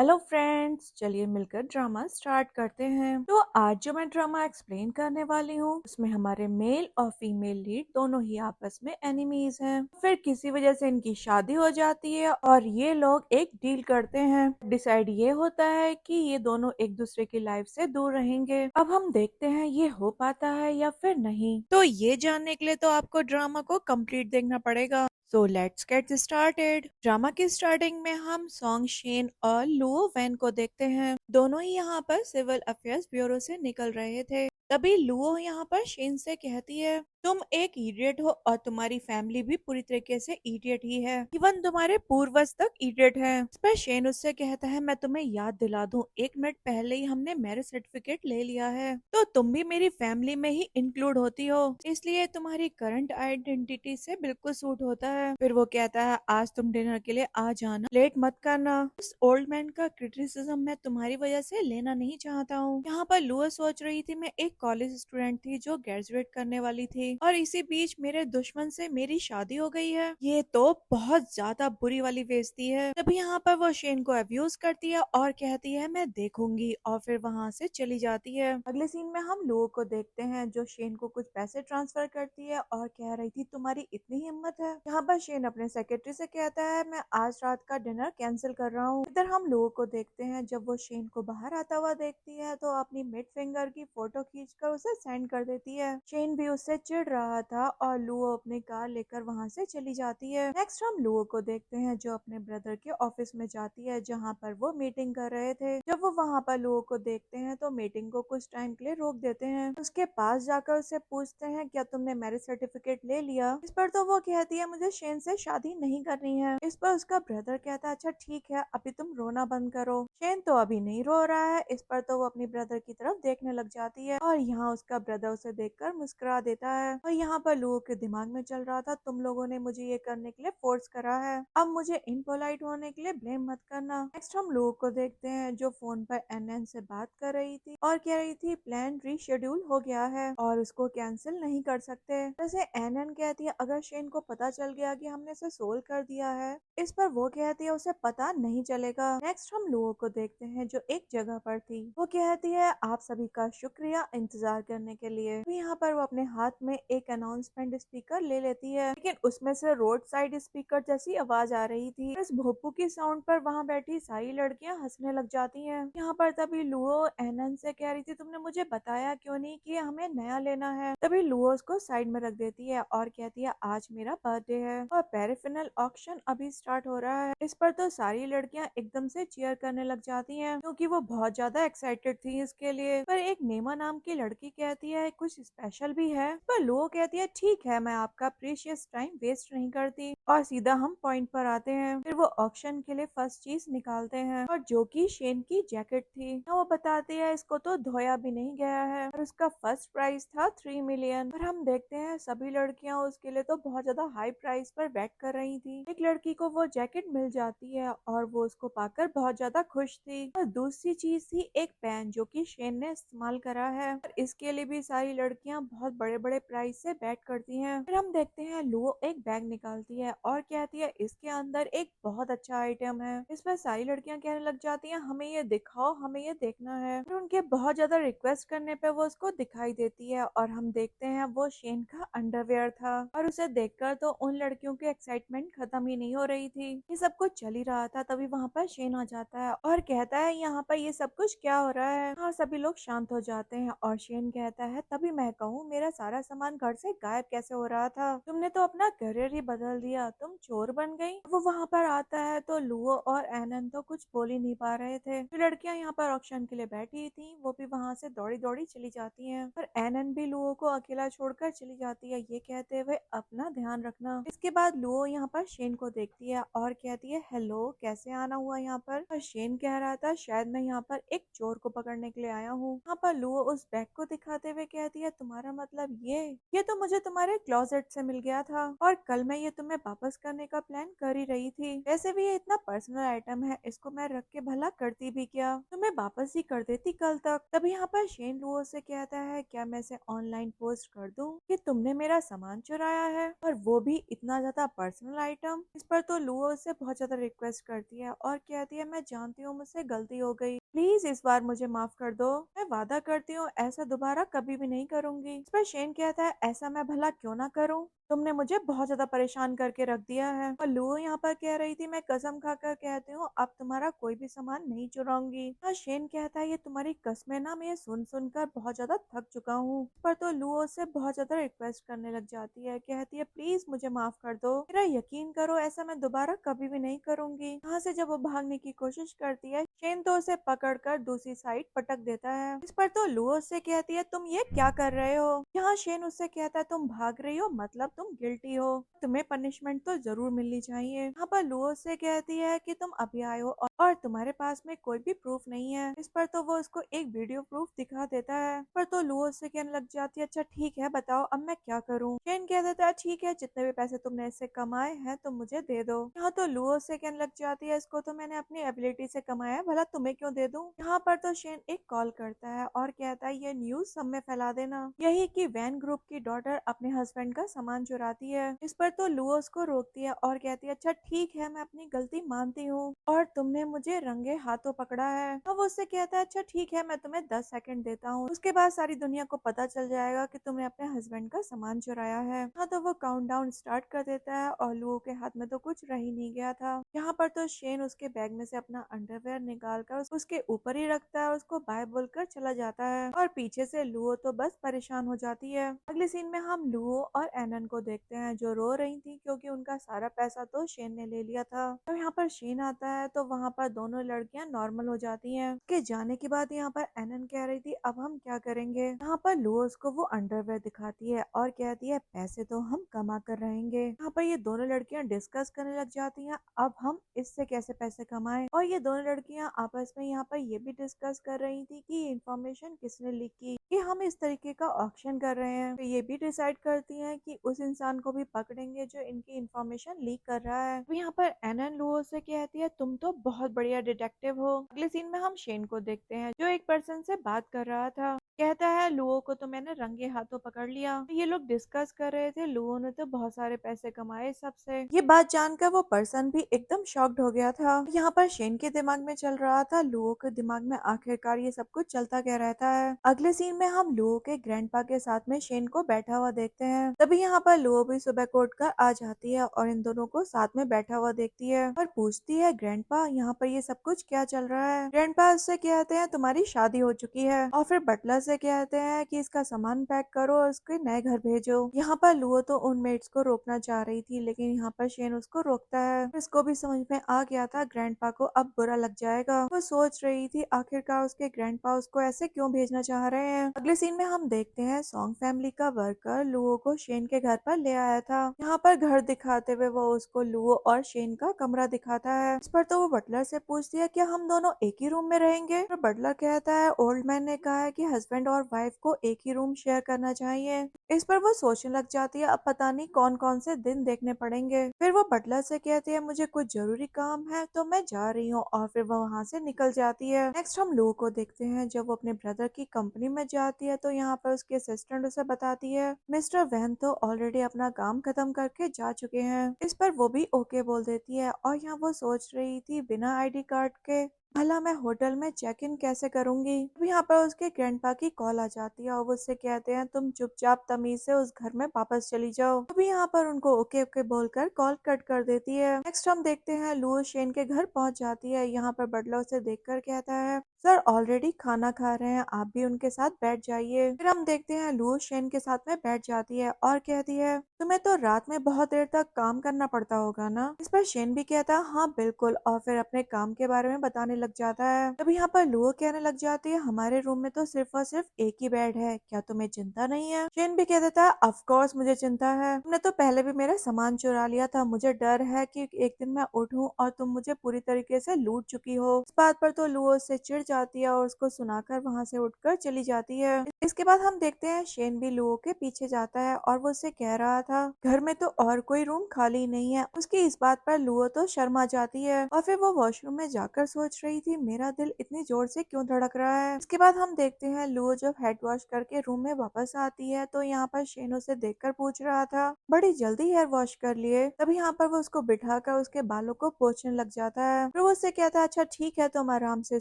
Hello friends, चलिए मिलकर drama start करते हैं। तो आज जो मैं ड्रामा एक्सप्लेन करने वाली हूँ उसमें हमारे मेल और फीमेल लीड दोनों ही आपस में एनिमीज हैं। फिर किसी वजह से इनकी शादी हो जाती है और ये लोग एक डील करते हैं। डिसाइड ये होता है कि ये दोनों एक दूसरे की लाइफ से दूर रहेंगे। अब हम देखते हैं ये हो पाता है या फिर नहीं। तो ये जानने के लिए तो आपको ड्रामा को कंप्लीट देखना पड़ेगा। So let's get started. Drama की स्टार्टिंग में हम सॉन्ग शेन और लुओ वैन को देखते हैं। दोनों ही यहाँ पर सिविल अफेयर्स ब्यूरो से निकल रहे थे। तभी लुओ यहाँ पर शेन से कहती है, तुम एक इडियट हो और तुम्हारी फैमिली भी पूरी तरीके से इडियट ही है। इवन तुम्हारे पूर्वज तक इडियट है। इस पर शेन उससे कहता है, मैं तुम्हें याद दिला दूं, 1 मिनट पहले ही हमने मैरिज सर्टिफिकेट ले लिया है, तो तुम भी मेरी फैमिली में ही इंक्लूड होती हो, इसलिए तुम्हारी करंट आइडेंटिटी से बिल्कुल सूट होता है। फिर वो कहता है, आज तुम डिनर के लिए आ जाना, लेट मत करना। इस ओल्ड मैन का क्रिटिसिज्म मैं तुम्हारी वजह से लेना नहीं चाहता हूँ। यहाँ पर लुआ सोच रही थी, मैं एक कॉलेज स्टूडेंट थी जो ग्रेजुएट करने वाली थी और इसी बीच मेरे दुश्मन से मेरी शादी हो गई है। ये तो बहुत ज्यादा बुरी वाली बेइज्जती है। तभी यहाँ पर वो शेन को अब्यूज करती है और कहती है, मैं देखूंगी, और फिर वहाँ से चली जाती है। अगले सीन में हम लोगों को देखते हैं जो शेन को कुछ पैसे ट्रांसफर करती है और कह रही थी, तुम्हारी इतनी हिम्मत है। यहाँ पर शेन अपने सेक्रेटरी से कहता है, मैं आज रात का डिनर कैंसिल कर रहा हूँ। इधर हम लोगों को देखते हैं जब वो शेन को बाहर आता हुआ देखती है तो अपनी मिड फिंगर की फोटो खींचकर उसे सेंड कर देती है। शेन भी उससे चिढ़ रहा था और लुओ अपनी कार लेकर वहाँ से चली जाती है। नेक्स्ट हम लुओ को देखते हैं जो अपने ब्रदर के ऑफिस में जाती है जहाँ पर वो मीटिंग कर रहे थे। जब वो वहाँ पर लुओ को देखते हैं तो मीटिंग को कुछ टाइम के लिए रोक देते हैं। उसके पास जाकर उससे पूछते हैं, क्या तुमने मैरिज सर्टिफिकेट ले लिया? इस पर तो वो कहती है, मुझे शेन से शादी नहीं करनी है। इस पर उसका ब्रदर कहता है, अच्छा ठीक है, अभी तुम रोना बंद करो। शेन तो अभी नहीं रो रहा है। इस पर तो वो अपनी ब्रदर की तरफ देखने लग जाती है और यहाँ उसका ब्रदर उसे देखकर मुस्कुरा देता है। और यहाँ पर लोगों के दिमाग में चल रहा था, तुम लोगों ने मुझे ये करने के लिए फोर्स करा है, अब मुझे इनपोलाइट होने के लिए ब्लेम मत करना। नेक्स्ट हम लोगों को देखते हैं जो फोन पर एनएन से बात कर रही थी और कह रही थी, प्लान रीशेड्यूल हो गया है और उसको कैंसिल नहीं कर सकते। वैसे एनएन कहती है, अगर शेन को पता चल गया कि हमने इसे सोल्व कर दिया है। इस पर वो कहती है, उसे पता नहीं चलेगा। नेक्स्ट हम लोगों को देखते हैं जो एक जगह पर थी। वो कहती है, आप सभी का शुक्रिया इंतजार करने के लिए। तो यहाँ पर वो अपने हाथ में एक अनाउंसमेंट स्पीकर ले लेती है, लेकिन उसमें से रोड साइड स्पीकर जैसी आवाज आ रही थी। इस भोपू की साउंड पर वहाँ बैठी सारी लड़कियां हंसने लग जाती हैं। यहाँ पर तभी लुओ एनन से कह रही थी, तुमने मुझे बताया क्यों नहीं कि हमें नया लेना है। तभी लुओ उसको साइड में रख देती है और कहती है, आज मेरा बर्थडे है और पैराफिनल ऑक्शन अभी स्टार्ट हो रहा है। इस पर तो सारी लड़कियां एकदम से चीयर करने लग जाती हैं क्योंकि वो बहुत ज्यादा एक्साइटेड थी इसके लिए। पर एक नेमा नाम की लड़की कहती है, कुछ स्पेशल भी है? पर लो कहती है, ठीक है, मैं आपका प्रीशियस टाइम वेस्ट नहीं करती, और सीधा हम पॉइंट पर आते हैं। फिर वो ऑक्शन के लिए फर्स्ट चीज निकालते हैं और जो कि शेन की जैकेट थी। वो बताती है, इसको तो धोया भी नहीं गया है और उसका फर्स्ट प्राइस था 3 मिलियन। और हम देखते हैं सभी लड़कियां उसके लिए तो बहुत ज्यादा हाई प्राइस पर बैट कर रही थी। एक लड़की को वो जैकेट मिल जाती है और वो उसको पाकर बहुत ज्यादा खुश थी। और दूसरी चीज थी एक पेन जो कि शेन ने इस्तेमाल करा है और इसके लिए भी सारी लड़कियां बहुत बड़े बड़े प्राइस से बैट करती हैं। फिर हम देखते हैं लुओ एक बैग निकालती है और कहती है, इसके अंदर एक बहुत अच्छा आइटम है। इस पर सारी लड़कियां कहने लग जाती हैं, हमें ये दिखाओ, हमें ये देखना है। फिर उनके बहुत ज्यादा रिक्वेस्ट करने पे वो उसको दिखाई देती है और हम देखते हैं वो शेन का अंडरवेयर था। और उसे देखकर तो उन लड़कियों की एक्साइटमेंट खत्म ही नहीं हो रही थी। ये सब कुछ चल ही रहा था, तभी वहाँ पर शेन आ जाता है और कहता है, यहाँ पर ये सब कुछ क्या हो रहा है? और सभी लोग शांत हो जाते हैं और शेन कहता है, तभी मैं कहूँ, मेरा सारा सामान घर से गायब कैसे हो रहा था? तुमने तो अपना करियर ही बदल दिया, तुम चोर बन गई। वो वहाँ पर आता है तो लुओ और एनन तो कुछ बोल ही नहीं पा रहे थे। जो लड़कियां यहाँ पर ऑक्शन के लिए बैठी थी वो भी वहाँ से दौड़ी दौड़ी चली जाती हैं। पर एनन भी लुओ को अकेला छोड़कर चली जाती है, ये कहते हुए अपना ध्यान रखना। इसके बाद लुओ यहाँ पर शेन को देखती है और कहती है, हेलो, कैसे आना हुआ यहाँ पर? और शेन कह रहा था, शायद मैं यहाँ पर एक चोर को पकड़ने के लिए आया हूँ। यहाँ पर लुओ उस बैग को दिखाते हुए कहती है, तुम्हारा मतलब ये? ये तो मुझे तुम्हारे क्लोजेट से मिल गया था और कल मैं ये तुम्हें वापस करने का प्लान कर ही रही थी। वैसे भी ये इतना पर्सनल आइटम है, इसको मैं रख के भला करती भी क्या, तुम्हें वापस ही कर देती कल तक। तभी यहाँ पर शेन लुओ से कहता है क्या मैं इसे ऑनलाइन पोस्ट कर दूं कि तुमने मेरा सामान चुराया है, और वो भी इतना ज्यादा पर्सनल आइटम। इस पर तो लुओ से बहुत ज्यादा रिक्वेस्ट करती है और कहती है मैं जानती हूँ मुझसे गलती हो गई, प्लीज इस बार मुझे माफ कर दो, मैं वादा करती हूँ ऐसा दोबारा कभी भी नहीं करूंगी। इस पर शेन कहता है ऐसा मैं भला क्यों ना करूँ, तुमने मुझे बहुत ज्यादा परेशान करके रख दिया है। और लुओ यहाँ पर कह रही थी मैं कसम खाकर कहती हूँ अब तुम्हारा कोई भी सामान नहीं चुराऊंगी। हाँ, शेन कहता है ये तुम्हारी कसमें ना, मैं ये सुन सुनकर बहुत ज्यादा थक चुका हूँ। पर तो लुओ से बहुत ज्यादा रिक्वेस्ट करने लग जाती है, कहती है प्लीज मुझे माफ कर दो, मेरा यकीन करो ऐसा मैं दोबारा कभी भी नहीं करूंगी। यहाँ से जब वो भागने की कोशिश करती है, शेन तो उसे पकड़कर दूसरी साइड पटक देता है। इस पर तो लुओ से कहती है तुम ये क्या कर रहे हो। यहाँ शेन उससे कहता है तुम भाग रही हो मतलब तुम गिल्टी हो, तुम्हें पनिशमेंट तो जरूर मिलनी चाहिए। यहाँ पर लुओ से कहती है कि तुम अभी आए हो और तुम्हारे पास में कोई भी प्रूफ नहीं है। इस पर तो वो उसको एक वीडियो प्रूफ दिखा देता है। पर तो लुओ से कहने लग जाती है अच्छा ठीक है बताओ अब मैं क्या करूँ। शेन कह देता है ठीक है जितने भी पैसे तुमने इससे कमाए हैं तुम मुझे दे दो। यहाँ तो लुओ से कहने लग जाती है इसको तो मैंने अपनी एबिलिटी से कमाया है, भला तुम्हें क्यों दे दूं। यहाँ पर तो शेन एक कॉल करता है और कहता है ये न्यूज सब में फैला देना, यही कि वैन ग्रुप की डॉटर अपने हस्बैंड का सामान चुराती है। इस पर तो लुओ उसको रोकती है और कहती है अच्छा ठीक है मैं अपनी गलती मानती हूँ और तुमने मुझे रंगे हाथों पकड़ा है। अब वो उससे कहता है अच्छा ठीक है मैं तुम्हें 10 सेकंड देता हूँ, उसके बाद सारी दुनिया को पता चल जाएगा कि तुमने अपने हस्बैंड का सामान चुराया है। हाँ, तो वो काउंटडाउन स्टार्ट कर देता है और लुओ के हाथ में तो कुछ रह ही नहीं गया था। यहाँ पर तो शेन उसके बैग में से अपना अंडरवेयर निकाल कर उसके ऊपर ही रखता है, उसको बाय बोलकर चला जाता है और पीछे से लुओ तो बस परेशान हो जाती है। अगले सीन में हम लुओ और एनन को देखते हैं जो रो रही थी क्योंकि उनका सारा पैसा तो शेन ने ले लिया था। तो यहाँ पर शेन आता है तो वहाँ पर दोनों लड़कियां नॉर्मल हो जाती हैं। उसके जाने के बाद यहाँ पर एनन कह रही थी अब हम क्या करेंगे। यहाँ पर लुओ उसको वो अंडरवेयर दिखाती है और कहती है पैसे तो हम कमा कर रहेंगे। यहाँ पर ये दोनों लड़कियां डिस्कस करने लग जाती हैं अब हम इससे कैसे पैसे कमाएं, और ये दोनों लड़कियां आपस में यहाँ पर ये भी डिस्कस कर रही थी कि इन्फॉर्मेशन किसने लीक की कि हम इस तरीके का ऑक्शन कर रहे हैं। तो ये भी डिसाइड करती हैं कि उस इंसान को भी पकड़ेंगे जो इनकी इन्फॉर्मेशन लीक कर रहा है। तो यहाँ पर एनन लुओ से कहती है तुम तो बहुत बढ़िया डिटेक्टिव हो। अगले सीन में हम शेन को देखते हैं जो एक पर्सन से बात कर रहा था, कहता है लुओ को तो मैंने रंगे हाथों पकड़ लिया। ये लोग डिस्कस कर रहे थे लुओ ने तो बहुत सारे पैसे कमाए सबसे। ये बात जानकर वो पर्सन भी एकदम शॉक्ड हो गया था। यहाँ पर शेन के दिमाग में चल रहा था लुओ के दिमाग में आखिरकार ये सब कुछ चलता क्या रहता है। अगले सीन में हम लुओ के ग्रैंडपा के साथ में शेन को बैठा हुआ देखते हैं। तभी यहाँ पर लुओ भी सुबह को उठकर आ जाती है और इन दोनों को साथ में बैठा हुआ देखती है और पूछती है ग्रैंडपा यहाँ पर ये सब कुछ क्या चल रहा है। ग्रैंडपा उससे कहते हैं तुम्हारी शादी हो चुकी है, और फिर बटलर से कहते हैं कि इसका सामान पैक करो और उसके नए घर भेजो। यहाँ पर लुओ तो उन मेट्स को रोकना चाह रही थी लेकिन यहाँ पर शेन उसको रोकता है। इसको भी समझ में आ गया था ग्रैंडपा को अब बुरा लग जाएगा। वो सोच रही थी आखिरकार उसके ग्रैंडपा उसको ऐसे क्यों भेजना चाह रहे हैं। अगले सीन में हम देखते हैं सॉन्ग फैमिली का वर्कर लुओ को शेन के घर पर ले आया था। यहाँ पर घर दिखाते हुए वो उसको लुओ और शेन का कमरा दिखाता है। इस पर तो वो बटलर से पूछती है क्या हम दोनों एक ही रूम में रहेंगे। तो बटलर कहता है ओल्ड मैन ने कहा है कि हस्बैंड और वाइफ को एक ही रूम शेयर करना चाहिए। इस पर वो सोचने लग जाती है अब पता नहीं कौन कौन से दिन देखने पड़ेंगे। फिर वो बटलर से कहती है मुझे कुछ जरूरी काम है तो मैं जा रही हूँ, और फिर वो वहाँ से निकल जाती है। नेक्स्ट हम लुओ को देखते हैं जब वो अपने ब्रदर की कंपनी में जाती है तो यहाँ पर उसके असिस्टेंट उसे बताती है मिस्टर वैन तो ऑलरेडी अपना काम खत्म करके जा चुके हैं। इस पर वो भी ओके बोल देती है और यहाँ वो सोच रही थी बिना आईडी कार्ड के भला मैं होटल में चेक इन कैसे करूंगी। अब यहाँ पर उसके ग्रैंडपा की कॉल आ जाती है और वो उससे कहते हैं तुम चुपचाप तमीज से उस घर में वापस चली जाओ। अभी यहाँ पर उनको ओके ओके बोलकर कॉल कट कर देती है। नेक्स्ट हम देखते हैं लुओ शेन के घर पहुंच जाती है। यहाँ पर बटलर उसे देखकर कहता है सर ऑलरेडी खाना खा रहे हैं, आप भी उनके साथ बैठ जाइए। फिर हम देखते हैं लुओ शेन के साथ में बैठ जाती है और कहती है तुम्हें तो रात में बहुत देर तक काम करना पड़ता होगा ना। इस पर शेन भी कहता है हाँ बिल्कुल, और फिर अपने काम के बारे में बताने लग जाता है। तभी यहाँ पर लुओ कहने लग जाती है, हमारे रूम में तो सिर्फ और सिर्फ एक ही बेड है, क्या तुम्हें चिंता नहीं है? शेन भी कह देता है, ऑफ कोर्स मुझे चिंता है, तुमने तो पहले भी मेरा सामान चुरा लिया था, मुझे डर है कि एक दिन मैं उठूं और तुम मुझे पूरी तरीके से लूट चुकी हो। इस बात पर तो लुओ से चिढ़ जाती है और उसको सुनाकर वहाँ से उठकर चली जाती है। इसके बाद हम देखते हैं शेन भी लुओ के पीछे जाता है और वो उससे कह रहा था, घर में तो और कोई रूम खाली नहीं है। उसकी इस बात पर लुओ तो शर्मा जाती है और फिर वो वॉशरूम में जाकर सोच रही थी, मेरा दिल इतनी जोर से क्यों धड़क रहा है। इसके बाद हम देखते हैं लुओ जब हेड वॉश करके रूम में वापस आती है तो यहाँ पर शेन उसे देखकर पूछ रहा था, बड़ी जल्दी हेयर वॉश कर लिए? तभी यहाँ पर वो उसको बिठाकर उसके बालों को पोंछने लग जाता है। फिर वो उससे कहता है, अच्छा ठीक है तुम आराम से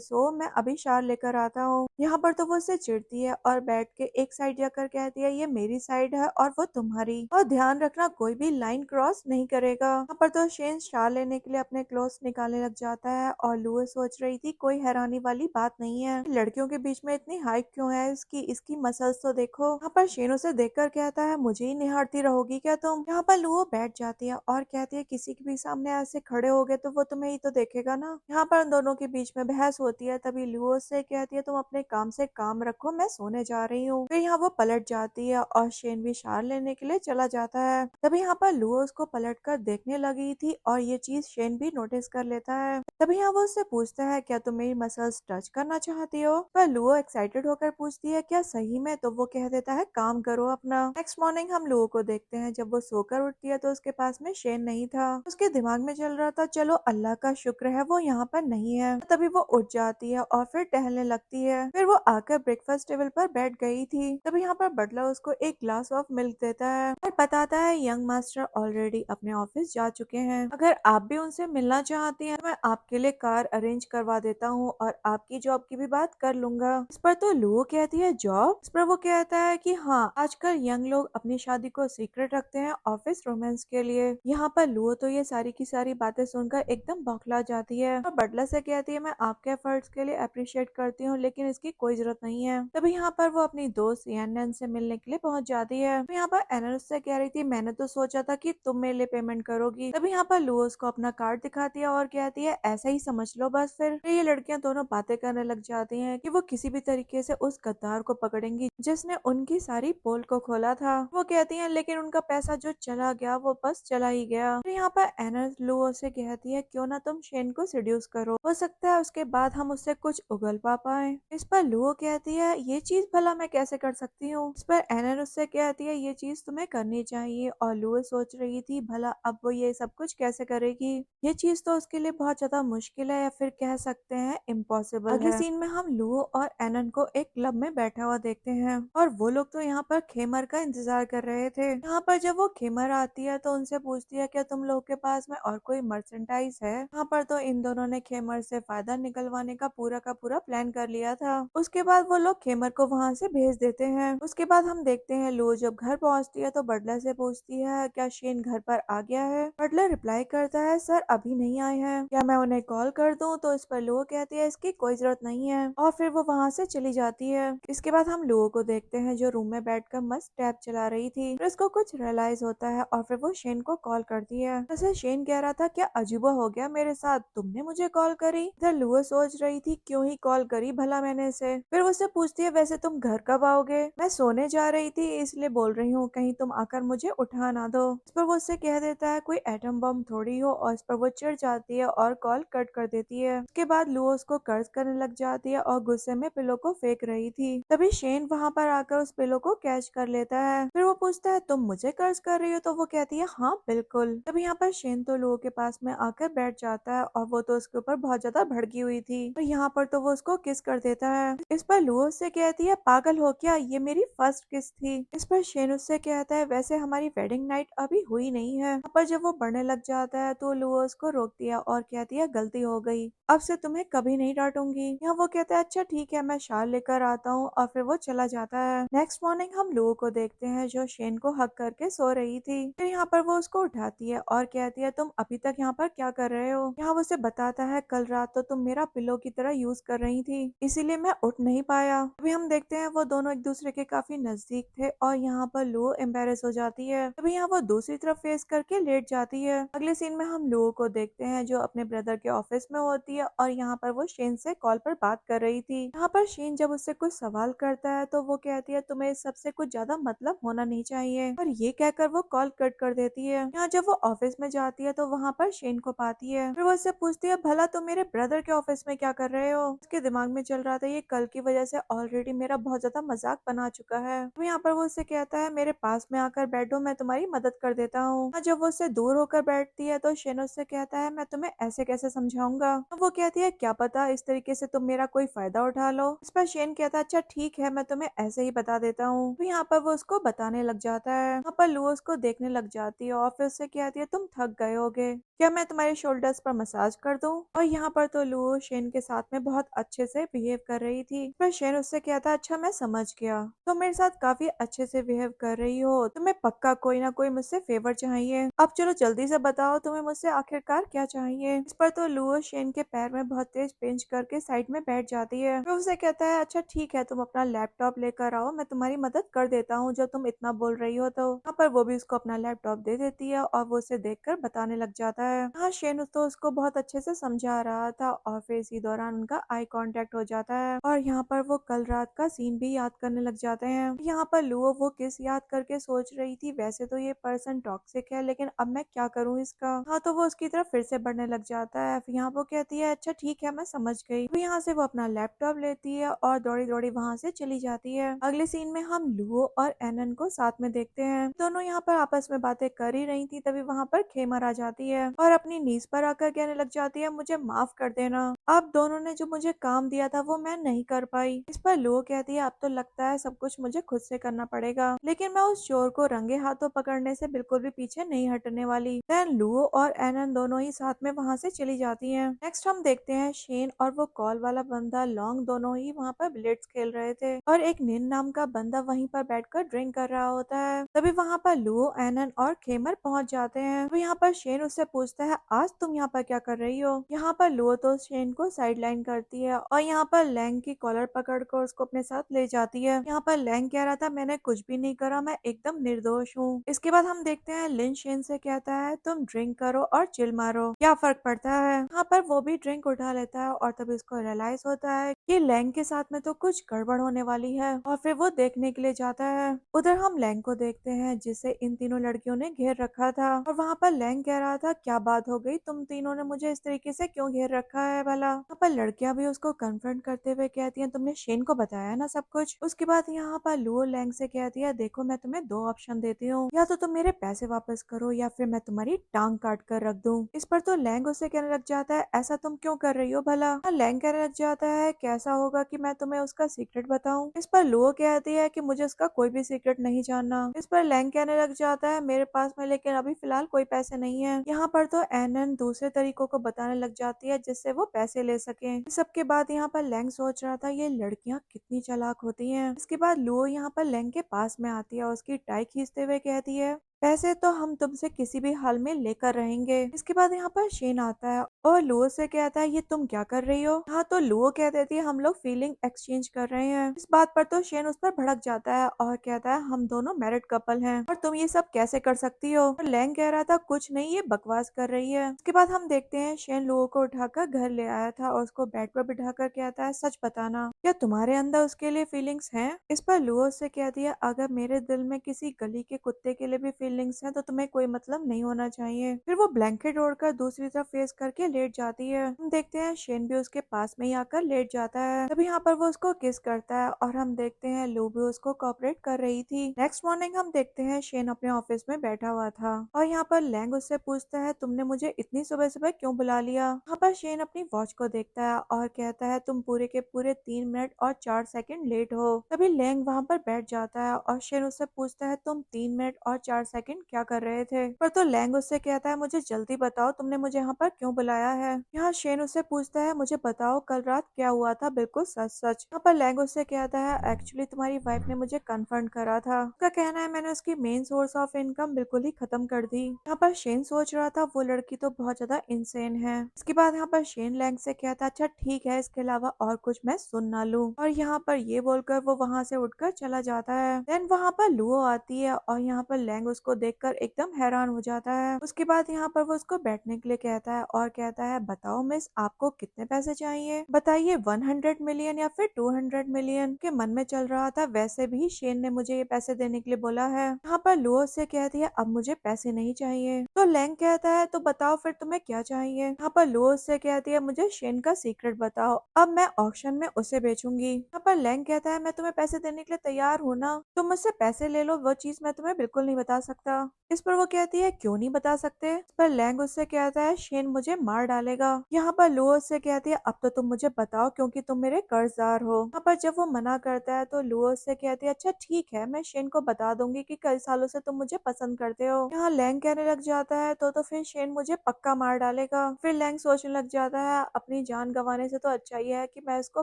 सो, मैं अभी शावर लेकर आता हूँ। यहाँ पर तो वो उससे चिढ़ती है और बैठ के एक साइड जाकर कहती है, ये मेरी साइड है और वो तुम्हारी, और ध्यान रखना कोई भी लाइन क्रॉस नहीं करेगा। यहाँ पर तो शेन शावर लेने के लिए अपने क्लोथ्स निकालने लग जाता है और लुओ सोच रही थी कोई हैरानी वाली बात नहीं है, लड़कियों के बीच में इतनी हाइट क्यों है इसकी, इसकी मसल्स तो देखो। यहाँ पर शेन उसे देखकर कहता है, मुझे ही निहारती रहोगी क्या तुम? यहाँ पर लुओ बैठ जाती है और कहती है, किसी के भी सामने ऐसे खड़े हो गए तो वो तुम्हें ही तो देखेगा ना। यहाँ पर उन दोनों के बीच में बहस होती है। तभी लुओ से कहती है, तुम अपने काम से काम रखो, मैं सोने जा रही हूँ। फिर यहाँ वो पलट जाती है और शेन भी शावर लेने के लिए चला जाता है। तभी यहाँ पर लुओ उसको पलट कर देखने लगी थी और ये चीज शेन भी नोटिस कर लेता है। तभी यहाँ वो उससे पूछता है, क्या तुम मेरी मसल्स टच करना चाहती हो? पर लुओ एक्साइटेड होकर पूछती है, क्या सही में? तो वो कह देता है, काम करो अपना। नेक्स्ट मॉर्निंग हम लुओ को देखते हैं, जब वो सोकर उठती है तो उसके पास में शेन नहीं था। उसके दिमाग में चल रहा था, चलो अल्लाह का शुक्र है वो यहाँ पर नहीं है। तभी वो उठ जाती है और फिर टहलने लगती है। फिर वो आकर ब्रेकफास्ट टेबल पर बैठ गई थी। तभी यहाँ पर बटलर उसको एक ग्लास ऑफ मिल्क देता है और बताता है, यंग मास्टर ऑलरेडी अपने ऑफिस जा चुके हैं, अगर आप भी उनसे मिलना चाहती हैं मैं आपके लिए कार अरेंज करवा देता हूँ और आपकी जॉब की भी बात कर लूंगा। इस पर तो लुओ कहती है, जॉब? इस पर वो कहता है कि हाँ, आजकल यंग लोग अपनी शादी को सीक्रेट रखते हैं ऑफिस रोमांस के लिए। यहाँ पर लुओ तो ये सारी की सारी बातें सुनकर एकदम बौखला जाती है और बटलर से कहती है, मैं आपके एफर्ट्स के लिए अप्रिशिएट करती हूँ लेकिन इसकी कोई जरूरत नहीं है। तभी यहाँ पर वो अपनी दोस्त यान से मिलने के लिए पहुंच जाती है। तो यहाँ पर एनर से कह रही थी, मैंने तो सोचा था कि तुम मेरे लिए पेमेंट करोगी। तभी यहाँ पर लुओ उसको अपना कार्ड दिखाती है और कहती है, ऐसा ही समझ लो बस। फिर ये लड़कियां दोनों बातें करने लग जाती हैं कि वो किसी भी तरीके से उस गद्दार को पकड़ेंगी जिसने उनकी सारी पोल को खोला था। वो कहती हैं, लेकिन उनका पैसा जो चला गया वो बस चला ही गया। फिर यहाँ पर एनर लुओ से कहती है, क्यों ना तुम शेन को सीड्यूस करो, हो सकता है उसके बाद हम उससे कुछ उगल पा पाए। इस पर लुओ कहती है, ये चीज भला मैं कैसे कर सकती हूँ? इस पर एनर उससे कहती है, ये चीज तुम्हें करनी चाहिए। और लुओ सोच रही थी, भला अब वो ये सब कुछ कैसे करेगी? ये चीज तो उसके लिए बहुत ज्यादा मुश्किल है या फिर कह सकते हैं इम्पॉसिबल है। अगले सीन में हम लुओ और एनन को एक क्लब में बैठा हुआ देखते हैं और वो लोग तो यहाँ पर खेमर का इंतजार कर रहे थे। यहाँ पर जब वो खेमर आती है तो उनसे पूछती है, क्या तुम लोग के पास में और कोई मर्चेंडाइज है? यहाँ पर तो इन दोनों ने खेमर से फायदा निकलवाने का पूरा प्लान कर लिया था। उसके बाद वो लोग खेमर को वहाँ से भेज देते हैं। उसके बाद हम देखते हैं लुओ जब घर पहुँचती है तो बटलर से पूछती है, क्या शेन घर पर आ गया है? बटलर रिप्लाई करता है, सर अभी नहीं आए हैं, क्या मैं उन्हें कॉल कर दूं? तो इस पर लुओ कहती है, इसकी कोई जरूरत नहीं है और फिर वो वहाँ से चली जाती है। इसके बाद हम लुओ को देखते हैं जो रूम में बैठकर मस्त टैब चला रही थी। फिर उसको कुछ रियलाइज होता है और फिर वो शेन को कॉल करती है। वैसे शेन कह रहा था, क्या अजूबा हो गया मेरे साथ, तुमने मुझे कॉल करी? इधर लुओ सोच रही थी, क्यों ही कॉल करी भला मैंने इसे। फिर उससे पूछती है, वैसे तुम घर कब आओगे? मैं सोने जा रही थी इसलिए बोल रही हूँ, कहीं तुम आकर मुझे उठा ना दो। इस पर वो उससे कह देता है, कोई एटम बम थोड़ी हो, और इस पर वो चिढ़ जाती है और कॉल कट कर देती है। उसके बाद लुओ उसको कर्ज करने लग जाती है और गुस्से में पिलो को फेंक रही थी। तभी शेन वहाँ पर आकर उस पिलो को कैच कर लेता है। फिर वो पूछता है, तुम मुझे कर्ज कर रही हो? तो वो कहती है, हाँ बिल्कुल। तभी यहाँ पर शेन तो लुओ के पास में आकर बैठ जाता है और वो तो उसके ऊपर बहुत ज्यादा भड़की हुई थी और यहाँ पर तो वो उसको किस कर देता है। इस पर लुओ से कहती है, पागल हो क्या, ये मेरी फर्स्ट किस थी। इस पर शेन उससे कहता है, वैसे हमारी वेडिंग नाइट अभी हुई नहीं है। यहाँ पर जब वो बढ़ने लग जाता है तो लुओ उसको रोकती है और कहती है, गलती हो गई, अब से तुम्हें कभी नहीं डांटूंगी। यहाँ वो कहता है, अच्छा ठीक है, मैं शाल लेकर आता हूँ, और फिर वो चला जाता है। नेक्स्ट मॉर्निंग हम लुओ को देखते हैं जो शेन को हक करके सो रही थी। फिर यहाँ पर वो उसको उठाती है और कहती है, तुम अभी तक यहाँ पर क्या कर रहे हो? यहाँ वो उसे बताता है, कल रात तो तुम मेरा पिलो की तरह यूज कर रही थी, इसीलिए मैं उठ नहीं पाया। अभी हम देखते हैं वो दोनों एक दूसरे के काफी नजदीक थे और यहाँ पर लुओ एम्बेरस हो जाती है। तभी यहाँ वो दूसरी तरफ फेस करके लेट जाती है। अगले सीन में हम लुओ को देखते हैं जो अपने ब्रदर के ऑफिस में होती है और यहाँ पर वो शेन से कॉल पर बात कर रही थी। यहाँ पर शेन जब उससे कुछ सवाल करता है तो वो कहती है तुम्हें इस सबसे कुछ ज्यादा मतलब होना नहीं चाहिए, और ये कहकर वो कॉल कट कर देती है। यहाँ जब वो ऑफिस में जाती है तो वहाँ पर शेन को पाती है। फिर वो उससे पूछती है भला तुम मेरे ब्रदर के ऑफिस में क्या कर रहे हो। उसके दिमाग में चल रहा था ये कल की वजह से ऑलरेडी मेरा बहुत ज्यादा मजाक बना चुका है। तो यहाँ पर वो उससे कहता है मेरे पास में आकर बैठो, मैं तुम्हारी मदद कर देता हूँ। जब वो उससे दूर होकर बैठती है तो शेन उससे कहता है मैं तुम्हें ऐसे कैसे समझाऊंगा। तो वो कहती है क्या पता इस तरीके से तुम मेरा कोई फायदा उठा लो। इस पर शेन कहता है अच्छा ठीक है, मैं तुम्हें ऐसे ही बता देता हूँ। तो यहाँ पर वो उसको बताने लग जाता है। यहाँ पर लू उसको देखने लग जाती है और फिर उससे कहती है तुम थक गए होगे, क्या मैं तुम्हारे शोल्डर्स पर मसाज कर दूं। और यहाँ पर तो लू शेन के साथ में बहुत अच्छे से बिहेव कर रही थी। पर शेन उससे कहता अच्छा मैं समझ गया, तुम मेरे साथ काफी अच्छे से बिहेव कर रही हो, तुम्हें पक्का कोई ना कोई मुझसे फेवर चाहिए। अब चलो जल्दी से बताओ तुम्हें मुझसे आखिरकार क्या चाहिए। इस पर तो लू शेन के पैर में बहुत तेज पिंच करके साइड में बैठ जाती है। फिर उसे कहता है अच्छा ठीक है, तुम अपना लैपटॉप लेकर आओ, मैं तुम्हारी मदद कर देता हूँ जब तुम इतना बोल रही हो। तो यहाँ पर वो भी उसको अपना लैपटॉप दे देती है और वो उसे देखकर बताने लग जाता है। हाँ शेन तो उसको बहुत अच्छे से समझा रहा था और फिर इसी दौरान उनका आई कांटेक्ट हो जाता है और यहाँ पर वो कल रात का सीन भी याद करने लग जाते हैं। यहाँ पर लुओ वो किस याद करके सोच रही थी वैसे तो ये पर्सन टॉक्सिक है, लेकिन अब मैं क्या करूँ इसका। हाँ तो वो उसकी तरफ फिर से बढ़ने लग जाता है। फिर यहाँ वो कहती है अच्छा ठीक है मैं समझ गई। तो यहाँ से वो अपना लैपटॉप लेती है और दौड़ी दौड़ी वहाँ से चली जाती है। अगले सीन में हम लुओ और एनन को साथ में देखते हैं। दोनों यहाँ पर आपस में बातें कर ही रही थी, तभी वहाँ पर खेमर आ जाती है और अपनी नीज पर आकर कहने लग जाती है मुझे माफ कर देना, आप दोनों ने जो मुझे काम दिया था वो मैं नहीं कर पाई। इस पर लुओ कहती है अब तो लगता है सब कुछ मुझे खुद से करना पड़ेगा, लेकिन मैं उस चोर को रंगे हाथों पकड़ने से बिल्कुल भी पीछे नहीं हटने वाली। देन लुओ और एनन दोनों ही साथ में वहाँ से चली जाती हैं। नेक्स्ट हम देखते हैं शेन और वो कॉल वाला बंदा लॉन्ग दोनों ही वहाँ पर बिलियर्ड्स खेल रहे थे और एक निन नाम का बंदा वहीं पर बैठकर ड्रिंक कर रहा होता है। तभी वहाँ पर लुओ एनन और खेमर पहुंच जाते हैं। तो यहाँ पर शेन उससे पूछता है आज तुम यहाँ पर क्या कर रही हो। यहाँ पर लुओ तो शेन को साइड लाइन करती है और यहाँ पर लैंग की कॉलर पकड़कर उसको अपने साथ ले जाती है। यहाँ पर लैंग कह रहा था मैंने कुछ भी नहीं करा, मैं एकदम निर्दोष हूँ। इसके बाद हम देखते हैं लिन शेन से कहता है तुम ड्रिंक करो और चिल मारो, क्या फर्क पड़ता है। यहाँ पर वो भी ड्रिंक उठा लेता है और तभी उसको रियलाइज होता है कि लैंग के साथ में तो कुछ गड़बड़ होने वाली है और फिर वो देखने के लिए जाता है। उधर हम लैंग को देखते हैं जिसे इन तीनों लड़कियों ने घेर रखा था और वहाँ पर लैंग कह रहा था क्या बात हो गई, तुम तीनों ने मुझे इस तरीके से क्यों घेर रखा है भला। यहाँ पर लड़कियां भी उसको कन्फ्रंट करते हुए कहती हैं तुमने शेन को बताया ना सब कुछ। उसके बाद यहाँ पर लुओ लैंग से कहती है देखो मैं तुम्हें दो ऑप्शन देती हूँ, या तो तुम मेरे पैसे वापस करो या फिर मैं तुम्हारी टांग काट कर रख दूँ। इस पर तो लैंग उसे कहने लग जाता है ऐसा तुम क्यों कर रही हो भला। लैंग कहने लग जाता है कैसा होगा कि मैं तुम्हें उसका सीक्रेट बताऊं। इस पर लुओ कहती है कि मुझे उसका कोई भी सीक्रेट नहीं जानना। इस पर लैंग कहने लग जाता है मेरे पास में लेकिन अभी फिलहाल कोई पैसे नहीं है। यहाँ पर तो एनन दूसरे तरीकों को बताने लग जाती है जिससे वो पैसे ले सके। इस सब के बाद यहाँ पर लैंग सोच रहा था ये लड़कियां कितनी चालाक होती हैं। इसके बाद लुओ यहाँ पर लैंग के पास में आती है और उसकी टाई खींचते हुए कहती है पैसे तो हम तुमसे किसी भी हाल में लेकर रहेंगे। इसके बाद यहाँ पर शेन आता है और लुओ से कहता है ये तुम क्या कर रही हो। हाँ तो लुओ कह देती है हम लोग फीलिंग एक्सचेंज कर रहे हैं। इस बात पर तो शेन उस पर भड़क जाता है और कहता है हम दोनों मैरिड कपल हैं और तुम ये सब कैसे कर सकती हो। और लैंग कह रहा था कुछ नहीं ये बकवास कर रही है। इसके बाद हम देखते हैं शेन लुओ को उठाकर घर ले आया था और उसको बेड पर बिठाकर कहता है सच बताना क्या तुम्हारे अंदर उसके लिए फीलिंग्स हैं। इस पर लुओ से कह दिया अगर मेरे दिल में किसी गली के कुत्ते के लिए भी फीलिंग्स हैं तो तुम्हें कोई मतलब नहीं होना चाहिए। फिर वो ब्लैंकेट ओढ़कर दूसरी तरफ फेस करके लेट जाती है। हम देखते हैं शेन भी उसके पास में ही आकर लेट जाता है। तभी यहाँ पर वो उसको किस करता है और हम देखते हैं लू भी उसको कोऑपरेट कर रही थी। नेक्स्ट मॉर्निंग हम देखते हैं शेन अपने ऑफिस में बैठा हुआ था और यहाँ पर लैंग उससे पूछता है तुमने मुझे इतनी सुबह सुबह क्यों बुला लिया। यहाँ पर शेन अपनी वॉच को देखता है और कहता है तुम पूरे के पूरे 3 मिनट और 4 सेकंड लेट हो। तभी लैंग वहाँ पर बैठ जाता है और शेन उससे पूछता है तुम 3 मिनट और 4 सेकंड क्या कर रहे थे। पर तो लैंग उससे कहता है मुझे जल्दी बताओ तुमने मुझे यहाँ पर क्यों बुलाया है। यहाँ शेन उससे पूछता है मुझे बताओ कल रात क्या हुआ था बिल्कुल सच सच। यहाँ पर लैंग उससे कहता है एक्चुअली तुम्हारी वाइफ ने मुझे कन्फर्ट करा था, उसका कहना है मैंने उसकी मेन सोर्स ऑफ इनकम बिल्कुल ही खत्म कर दी। यहाँ पर शेन सोच रहा था वो लड़की तो बहुत ज्यादा इंसेन है। इसके बाद यहाँ पर शेन लैंग से कहता अच्छा ठीक है इसके अलावा और कुछ मैं सुन ना लूं। और यहाँ पर ये बोलकर वो वहाँ से उठकर चला जाता है। देन वहाँ पर लुओ आती है और यहाँ पर लैंग उसको उसको देखकर एकदम हैरान हो जाता है। उसके बाद यहाँ पर वो उसको बैठने के लिए कहता है और कहता है, बताओ मिस, आपको कितने पैसे चाहिए? बताइए 100 मिलियन या फिर 200 मिलियन? के मन में चल रहा था, वैसे भी शेन ने मुझे ये पैसे देने के लिए बोला है। यहाँ पर लुओ से कहती है, अब मुझे पैसे नहीं चाहिए। तो लैंग कहता है, तो बताओ फिर तुम्हें क्या चाहिए? यहाँ पर लुओ से कहती है, मुझे शेन का सीक्रेट बताओ, अब मैं ऑक्शन में उसे बेचूंगी। यहाँ पर लैंग कहता है, मैं तुम्हें पैसे देने के लिए तैयार हूँ ना, तुम मुझसे पैसे ले लो, वो चीज मैं तुम्हें बिल्कुल नहीं बता सकता। इस पर वो कहती है, क्यों नहीं बता सकते? इस पर लैंग उससे कहता है, शेन मुझे मार डालेगा। यहाँ पर लुओ से कहती है, अब तो तुम मुझे बताओ क्योंकि तुम मेरे कर्जदार हो। यहाँ पर जब वो मना करता है तो लुओ से कहती है, अच्छा ठीक है, मैं शेन को बता दूंगी कि कई सालों से तुम मुझे पसंद करते हो। यहाँ लैंग कहने लग जाता है, तो फिर शेन मुझे पक्का मार डालेगा। फिर लैंग सोचने लग जाता है, अपनी जान गंवाने से तो अच्छा ही है कि मैं इसको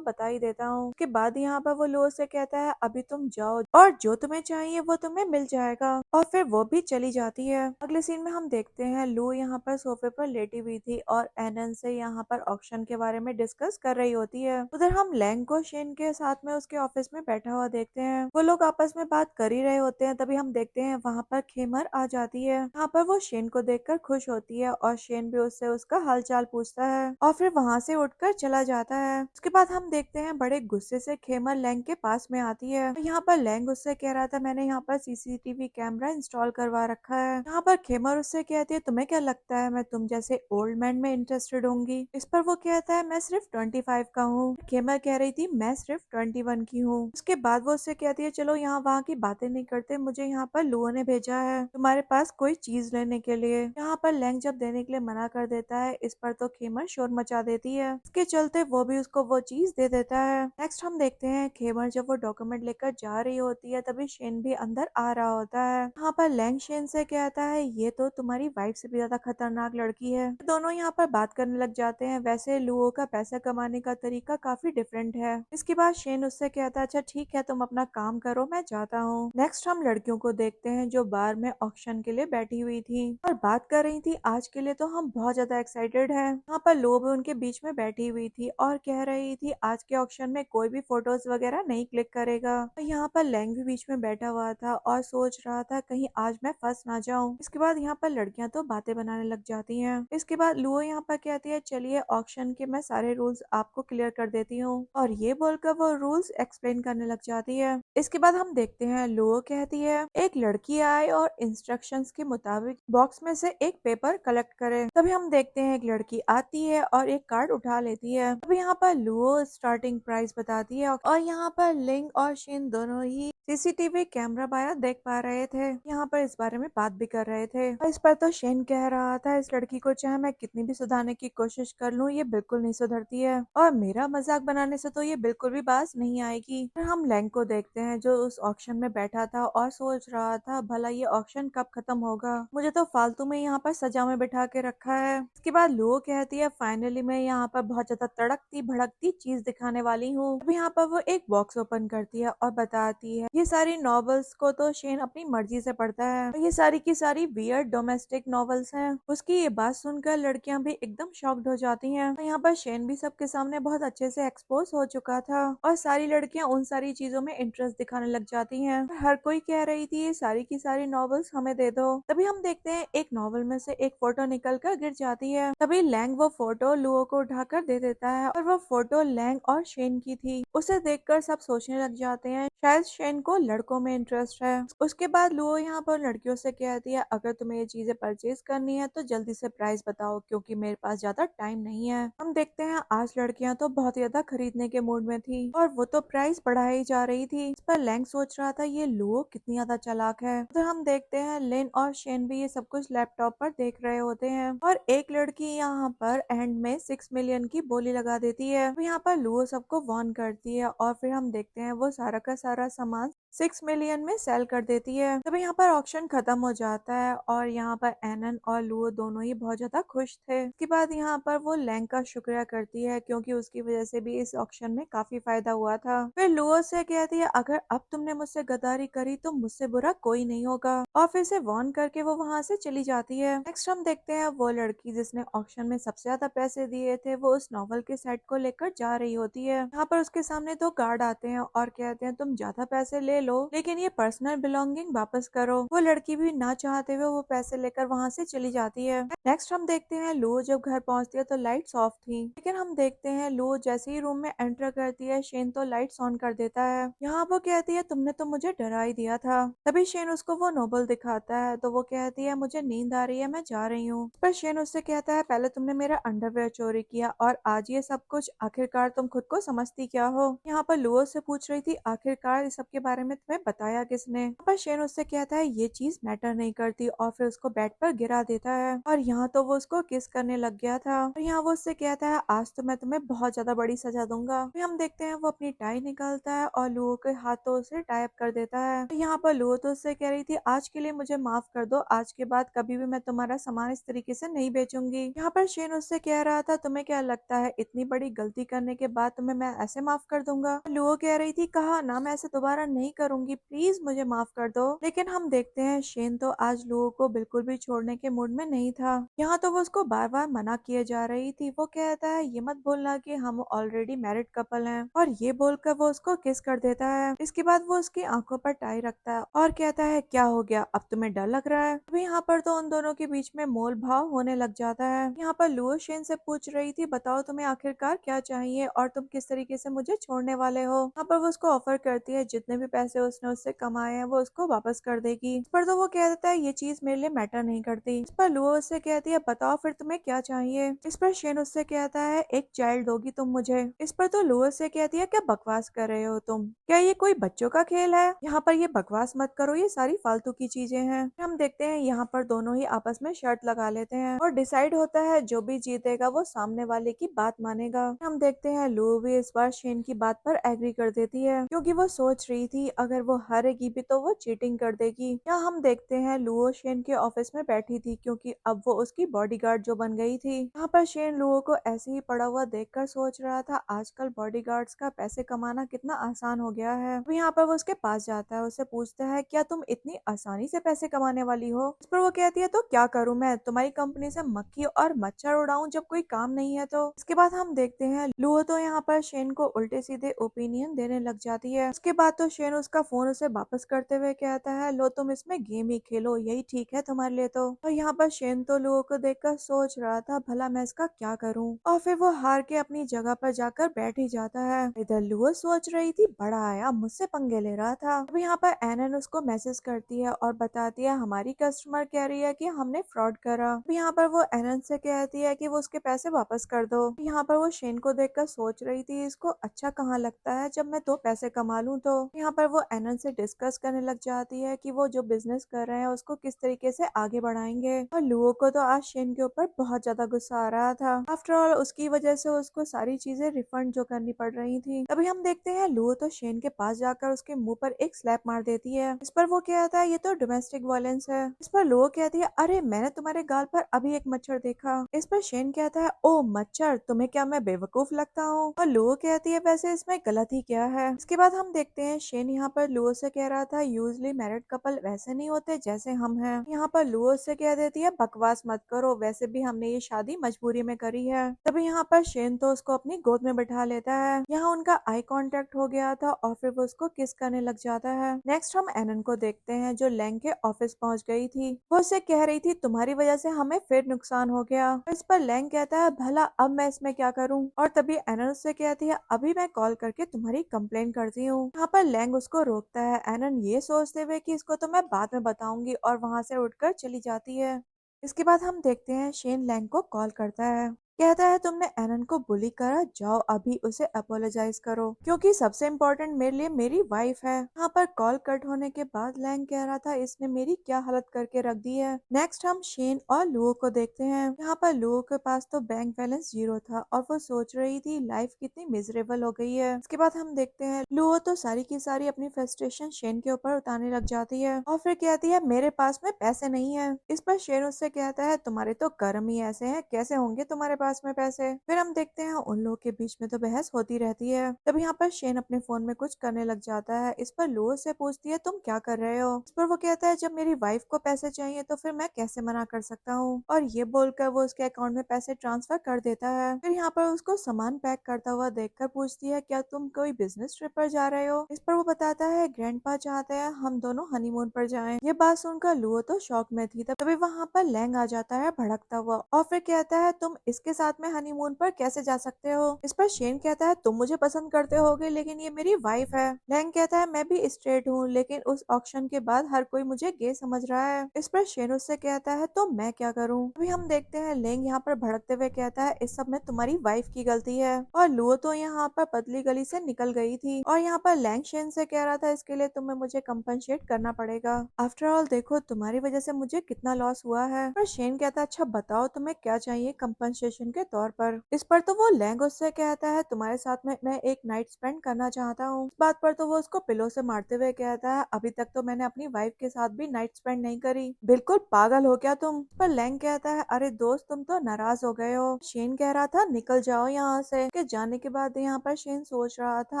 बता ही देता हूँ। उसके बाद यहाँ पर वो लुओ से कहता है, अभी तुम जाओ और जो तुम्हें चाहिए वो तुम्हें मिल जाएगा। और फिर वो भी चली जाती है। अगले सीन में हम देखते हैं लू यहाँ पर सोफे पर लेटी हुई थी और एनन से यहाँ पर ऑक्शन के बारे में डिस्कस कर रही होती है। उधर हम लैंग को शेन के साथ में उसके ऑफिस में बैठा हुआ देखते हैं। वो लोग आपस में बात कर ही रहे होते हैं, तभी हम देखते हैं वहाँ पर खेमर आ जाती है। यहाँ पर वो शेन को देखकर खुश होती है और शेन भी उससे उसका हालचाल पूछता है और फिर वहाँ से उठकर चला जाता है। उसके बाद हम देखते हैं बड़े गुस्से से खेमर लैंग के पास में आती है। यहाँ पर लैंग उससे कह रहा था, मैंने यहाँ पर सीसीटीवी कैमरा इंस्टॉल करवा रखा है। यहाँ पर खेमर उससे कहती है, तुम्हें क्या लगता है मैं तुम जैसे ओल्ड मैन में इंटरेस्टेड होंगी? इस पर वो कहता है, मैं सिर्फ 25 का हूँ। खेमर कह रही थी, मैं सिर्फ 21 की हूँ। उसके बाद वो उससे कहती है, चलो यहाँ वहाँ की बातें नहीं करते, मुझे यहाँ पर लुओ ने भेजा है तुम्हारे पास कोई चीज लेने के लिए। यहाँ पर लैंग जब देने के लिए मना कर देता है, इस पर तो खेमर शोर मचा देती है। इसके चलते वो भी उसको वो चीज दे देता है। नेक्स्ट हम देखते हैं खेमर जब वो डॉक्यूमेंट लेकर जा रही होती है, तभी शेन भी अंदर आ रहा होता है। यहाँ पर लैंग शेन से कहता है, ये तो तुम्हारी वाइफ से भी ज्यादा खतरनाक लड़की है। दोनों यहाँ पर बात करने लग जाते हैं। वैसे लुओ का पैसा कमाने का तरीका काफी डिफरेंट है। इसके बाद शेन उससे कहता है, अच्छा ठीक है, तुम अपना काम करो, मैं जाता हूँ। नेक्स्ट हम लड़कियों को देखते हैं जो बार में ऑक्शन के लिए बैठी हुई थी और बात कर रही थी। आज के लिए तो हम बहुत ज्यादा एक्साइटेड हैं। यहाँ पर लो भी उनके बीच में बैठी हुई थी और कह रही थी, आज के ऑक्शन में कोई भी फोटोज वगैरह नहीं क्लिक करेगा। यहाँ पर लैंग भी बीच में बैठा हुआ था और सोच रहा था कहीं आज मैं फंस ना जाऊं। इसके बाद यहाँ पर लड़कियां तो बातें बनाने लग जाती हैं। इसके बाद लुओ यहाँ पर कहती है, चलिए ऑक्शन के मैं सारे रूल्स आपको क्लियर कर देती हूँ, और ये बोलकर वो रूल्स एक्सप्लेन करने लग जाती है। इसके बाद हम देखते हैं लुओ कहती है, एक लड़की आए और इंस्ट्रक्शंस के मुताबिक बॉक्स में से एक पेपर कलेक्ट करे। तभी हम देखते हैं एक लड़की आती है और एक कार्ड उठा लेती है। तभी यहाँ पर लुओ स्टार्टिंग प्राइस बताती है और यहाँ पर लिंग और शेन दोनों ही सीसीटीवी कैमरा बाया देख पा रहे थे। यहाँ पर इस बारे में बात भी कर रहे थे और इस पर तो शेन कह रहा था, इस लड़की को चाहे मैं कितनी भी सुधारने की कोशिश कर लूँ, ये बिल्कुल नहीं सुधरती है और मेरा मजाक बनाने से तो ये बिल्कुल भी बाज नहीं आएगी। फिर हम लैंग को देखते हैं जो उस ऑक्शन में बैठा था और सोच रहा था, भला ये ऑक्शन कब खत्म होगा, मुझे तो फालतू में यहाँ पर सजा में बैठा के रखा है। इसके बाद लुओ कहती है, फाइनली मैं यहाँ पर बहुत ज्यादा तड़कती भड़कती चीज दिखाने वाली हूँ। अब यहाँ पर वो एक बॉक्स ओपन करती है और बताती है, ये सारी नॉवेल्स को तो शेन अपनी मर्जी से पढ़ता है और ये सारी की सारी वियर्ड डोमेस्टिक नॉवेल्स हैं। उसकी ये बात सुनकर लड़कियां भी एकदम शॉक्ड हो जाती हैं। यहाँ पर शेन भी सबके सामने बहुत अच्छे से एक्सपोज हो चुका था और सारी लड़कियां उन सारी चीजों में इंटरेस्ट दिखाने लग जाती हैं। हर कोई कह रही थी, ये सारी की सारी नॉवेल्स हमें दे दो। तभी हम देखते हैं एक नॉवेल में से एक फोटो निकल कर गिर जाती है। तभी लैंग वो फोटो लुओ को उठाकर दे देता है और वो फोटो लैंग और शेन की थी। उसे देखकर सब सोचने लग जाते हैं, शायद शेन को लड़कों में इंटरेस्ट है। उसके बाद लुओ यहाँ पर लड़कियों से कहती है, अगर तुम्हें ये चीजें परचेज करनी है तो जल्दी से प्राइस बताओ क्योंकि मेरे पास ज्यादा टाइम नहीं है। हम देखते हैं आज लड़कियां तो बहुत ज्यादा खरीदने के मूड में थी और वो तो प्राइस बढ़ाई जा रही थी। इस पर लैंग सोच रहा था, ये लुओ कितनी ज्यादा चालाक है। उधर हम देखते हैं लिन और शेन भी ये सब कुछ लैपटॉप पर देख रहे होते हैं और एक लड़की यहाँ पर एंड में 6 मिलियन की बोली लगा देती है। तो यहाँ पर लुओ सबको वार्न करती है और फिर हम देखते हैं वो सारा का सारा सामान 6 मिलियन में सेल कर देती है। तब यहाँ पर ऑक्शन खत्म हो जाता है और यहाँ पर एनन और लुओ दोनों ही बहुत ज्यादा खुश थे। इसके बाद यहाँ पर वो लैंग का शुक्रिया करती है क्योंकि उसकी वजह से भी इस ऑक्शन में काफी फायदा हुआ था। फिर लुओ से कहती है, अगर अब तुमने मुझसे गद्दारी करी तो मुझसे बुरा कोई नहीं होगा, और फिर से वार्न करके वो वहाँ से चली जाती है। नेक्स्ट हम देखते हैं वो लड़की जिसने ऑक्शन में सबसे ज्यादा पैसे दिए थे, वो उस नॉवल के सेट को लेकर जा रही होती है। यहाँ पर उसके सामने दो गार्ड आते हैं और कहते हैं, तुम ज्यादा पैसे ले लो, लेकिन ये पर्सनल बिलोंगिंग वापस करो। वो लड़की भी ना चाहते हुए वो पैसे लेकर वहाँ से चली जाती है। नेक्स्ट हम देखते हैं लुओ जब घर पहुंचती है तो लाइट्स ऑफ थी, लेकिन हम देखते हैं लुओ जैसे ही रूम में एंटर करती है शेन तो लाइट्स ऑन कर देता है। यहाँ वो कहती है तुमने तो मुझे डरा ही दिया था। तभी शेन उसको वो नोबल दिखाता है तो वो कहती है मुझे नींद आ रही है, मैं जा रही हूँ। पर शेन उससे कहता है पहले तुमने मेरा अंडरवेयर चोरी किया और आज ये सब कुछ, आखिरकार तुम खुद को समझती क्या हो। यहाँ पर लुओ से पूछ रही थी आखिरकार इस सब के बारे में तुम्हें बताया किसने। यहाँ पर शेन उससे कहता है ये चीज मैटर नहीं करती और फिर उसको बेड पर गिरा देता है और यहाँ तो वो उसको किस करने लग गया था। और यहाँ वो उससे कहता है आज तो मैं तुम्हें बहुत ज्यादा बड़ी सजा दूंगा। फिर हम देखते हैं वो अपनी टाई निकालता है और लुओ के हाथों से टाइप कर देता है। यहाँ पर लुओ तो उससे कह रही थी आज के लिए मुझे माफ कर दो, आज के बाद कभी भी मैं तुम्हारा सामान इस तरीके से नहीं बेचूंगी। यहाँ पर शेन उससे कह रहा था तुम्हें क्या लगता है इतनी बड़ी गलती करने के बाद तुम्हें मैं ऐसे माफ कर दूंगा। लुओ कह रही थी कहा ना मैं ऐसे दोबारा नहीं करूंगी, प्लीज मुझे माफ कर दो। लेकिन हम देखते हैं शेन तो आज लुओ को बिल्कुल भी छोड़ने के मूड में नहीं था। यहाँ तो वो उसको बार बार मना किए जा रही थी। वो कहता है ये मत बोलना कि हम ऑलरेडी मैरिड कपल हैं, और ये बोलकर वो उसको किस कर देता है। इसके बाद वो उसकी आंखों पर टाई रखता है और कहता है क्या हो गया, अब तुम्हें डर लग रहा है। अभी यहाँ पर तो उन दोनों के बीच में मोल भाव होने लग जाता है। यहाँ पर लुओ शेन से पूछ रही थी बताओ तुम्हें आखिरकार क्या चाहिए और तुम किस तरीके से मुझे छोड़ने वाले हो। यहाँ पर वो उसको ऑफर करती है जितने भी पैसे उसने उससे कमाए हैं वो उसको वापस कर देगी। इस पर तो वो कह देता है ये चीज मेरे लिए मैटर नहीं करती। इस पर लुओ उससे कहती है बताओ फिर तुम्हें क्या चाहिए। इस पर शेन उससे कहता है एक चाइल्ड दोगी तुम मुझे। इस पर तो लुओ से कहती है क्या बकवास कर रहे हो तुम, क्या ये कोई बच्चों का खेल है। यहाँ पर ये बकवास मत करो, ये सारी फालतू की चीजें हैं। हम देखते हैं यहाँ पर दोनों ही आपस में शर्त लगा लेते हैं और डिसाइड होता है जो भी जीतेगा वो सामने वाले की बात मानेगा। हम देखते हैं लुओ भी इस बार शेन की बात पर एग्री कर देती है क्योंकि वो सोच रही थी अगर वो हारेगी भी तो वो चीटिंग कर देगी। यहाँ हम देखते हैं लुओ शेन के ऑफिस में बैठी थी क्योंकि अब वो उसकी बॉडीगार्ड जो बन गई थी। यहाँ पर शेन लुओ को ऐसे ही पड़ा हुआ देखकर सोच रहा था आजकल बॉडीगार्ड्स का पैसे कमाना कितना आसान हो गया है। अब यहाँ पर वो उसके पास जाता है, उससे पूछता है क्या तुम इतनी आसानी से पैसे कमाने वाली हो। इस पर वो कहती है तो क्या करूँ मैं, तुम्हारी कंपनी से मक्खी और मच्छर उड़ाऊं जब कोई काम नहीं है। तो इसके बाद हम देखते हैं लुओ तो यहाँ पर शेन को उल्टे सीधे ओपिनियन देने लग जाती है। उसके बाद तो शेन उसका फोन उसे वापस करते हुए कहता है लो तुम इसमें गेम ही खेलो, यही ठीक है तुम्हारे लिए। तो और यहाँ पर शेन तो लुओ को देखकर सोच रहा था भला मैं इसका क्या करूँ, और फिर वो हार के अपनी जगह पर जाकर बैठ ही जाता है। इधर लुओ सोच रही थी बड़ा आया मुझसे पंगे ले रहा था। अब यहाँ पर एनन उसको मैसेज करती है और बताती है हमारी कस्टमर कह रही है कि हमने फ्रॉड करा। अब यहाँ पर वो एनन से कहती है कि वो उसके पैसे वापस कर दो। यहाँ पर वो शेन को देखकर सोच रही थी इसको अच्छा कहाँ लगता है जब मैं 2 पैसे कमा लूँ। तो यहाँ पर वो एनन से डिस्कस करने लग जाती है कि वो जो बिजनेस कर रहे हैं उसको किस तरीके से आगे बढ़ाएंगे। और लुओ को तो आज शेन के ऊपर बहुत ज्यादा गुस्सा आ रहा था। आफ्टर ऑल उसकी वजह से उसको सारी चीजें रिफंड जो करनी पड़ रही थी। तभी हम देखते हैं लुओ तो शेन के पास जाकर उसके मुंह पर एक स्लैप मार देती है। इस पर वो कहता है ये तो डोमेस्टिक वायलेंस है। इस पर लुओ कहती है अरे मैंने तुम्हारे गाल पर अभी एक मच्छर देखा। इस पर शेन कहता है ओ मच्छर, तुम्हें क्या मैं बेवकूफ लगता हूँ। और लुओ कहती है वैसे इसमें गलत ही क्या है। इसके बाद हम देखते हैं शेन यहाँ पर लुओ से कह रहा था यूजली मैरिड कपल वैसे नहीं होते जैसे हम हैं। यहाँ पर लुओ से कह देती है बकवास मत करो, वैसे भी हमने ये शादी मजबूरी में करी है। तभी यहाँ पर शेन तो उसको अपनी गोद में बैठा लेता है। यहाँ उनका आई कांटेक्ट हो गया था और फिर वो उसको किस करने लग जाता है। नेक्स्ट हम एनन को देखते हैं जो लैंग के ऑफिस पहुंच गई थी। वो उससे कह रही थी तुम्हारी वजह से हमें फिर नुकसान हो गया। इस पर लैंग कहता है भला अब मैं इसमें क्या करूं। और तभी एनन उससे कहती है अभी मैं कॉल करके तुम्हारी कंप्लेन करती हूँ। यहाँ पर लैंग उसको रोकता है, एनन ये सोचते हुए कि इसको तो मैं बाद में बताऊंगी, और वहां से उठकर चली जाती है। इसके बाद हम देखते हैं शेन लैंग को कॉल करता है, कहता है तुमने एनन को बुली करा, जाओ अभी उसे अपोलोजाइज करो क्योंकि सबसे इम्पोर्टेंट मेरे लिए मेरी वाइफ है। यहाँ पर कॉल कट होने के बाद लैंग कह रहा था इसने मेरी क्या हालत करके रख दी है। नेक्स्ट हम शेन और लुओ को देखते हैं। यहाँ पर लुओ के पास तो बैंक बैलेंस 0 था और वो सोच रही थी लाइफ कितनी मिजरेबल हो गई है। इसके बाद हम देखते हैं लुओ तो सारी की सारी अपनी फ्रस्ट्रेशन शेन के ऊपर उतारने लग जाती है और फिर कहती है मेरे पास में पैसे नहीं है। इस पर शेन उससे कहता है तुम्हारे तो कर्म ही ऐसे हैं, कैसे होंगे तुम्हारे पास पास में पैसे। फिर हम देखते हैं उन लोगों के बीच में तो बहस होती रहती है। तब यहाँ पर शेन अपने फोन में कुछ करने लग जाता है। इस पर लुओ से पूछती है तुम क्या कर रहे हो। इस पर वो कहता है जब मेरी वाइफ को पैसे चाहिए तो फिर मैं कैसे मना कर सकता हूँ, और ये बोलकर वो उसके अकाउंट में पैसे ट्रांसफर कर देता है। फिर यहाँ पर उसको सामान पैक करता हुआ देखकर पूछती है क्या तुम कोई बिजनेस ट्रिप पर जा रहे हो। इस पर वो बताता है ग्रैंडपा चाहते हैं हम दोनों हनीमून पर जाएं। ये बात सुनकर लुओ तो शौक में थी। तभी वहाँ पर लैंग आ जाता है भड़कता हुआ और फिर कहता है तुम इसके साथ में हनीमून पर कैसे जा सकते हो। इस पर शेन कहता है तुम मुझे पसंद करते होगे लेकिन ये मेरी वाइफ है। लैंग कहता है मैं भी स्ट्रेट हूँ लेकिन उस ऑक्शन के बाद हर कोई मुझे गे समझ रहा है। इस पर शेन उससे कहता है तो मैं क्या करूँ। अभी हम देखते हैं लैंग यहाँ पर भड़कते हुए कहता है इस सब में तुम्हारी वाइफ की गलती है, और लुओ तो यहाँ पर पतली गली से निकल गई थी और यहाँ पर लैंग शेन से कह रहा था इसके लिए तुम्हें मुझे कंपनसेट करना पड़ेगा। आफ्टर ऑल देखो तुम्हारी वजह से मुझे कितना लॉस हुआ है। पर शेन कहता है अच्छा बताओ तुम्हें क्या चाहिए कंपनसेशन के तौर पर। इस पर तो वो लैंग उससे कहता है तुम्हारे साथ में मैं एक नाइट स्पेंड करना चाहता हूँ। इस बात पर तो वो उसको पिलो से मारते हुए कहता है अभी तक तो मैंने अपनी वाइफ के साथ भी नाइट स्पेंड नहीं करी, बिल्कुल पागल हो क्या तुम। पर लैंग कहता है अरे दोस्त तुम तो नाराज हो गए हो। शेन कह रहा था निकल जाओ यहाँ से। के जाने के बाद यहाँ पर शेन सोच रहा था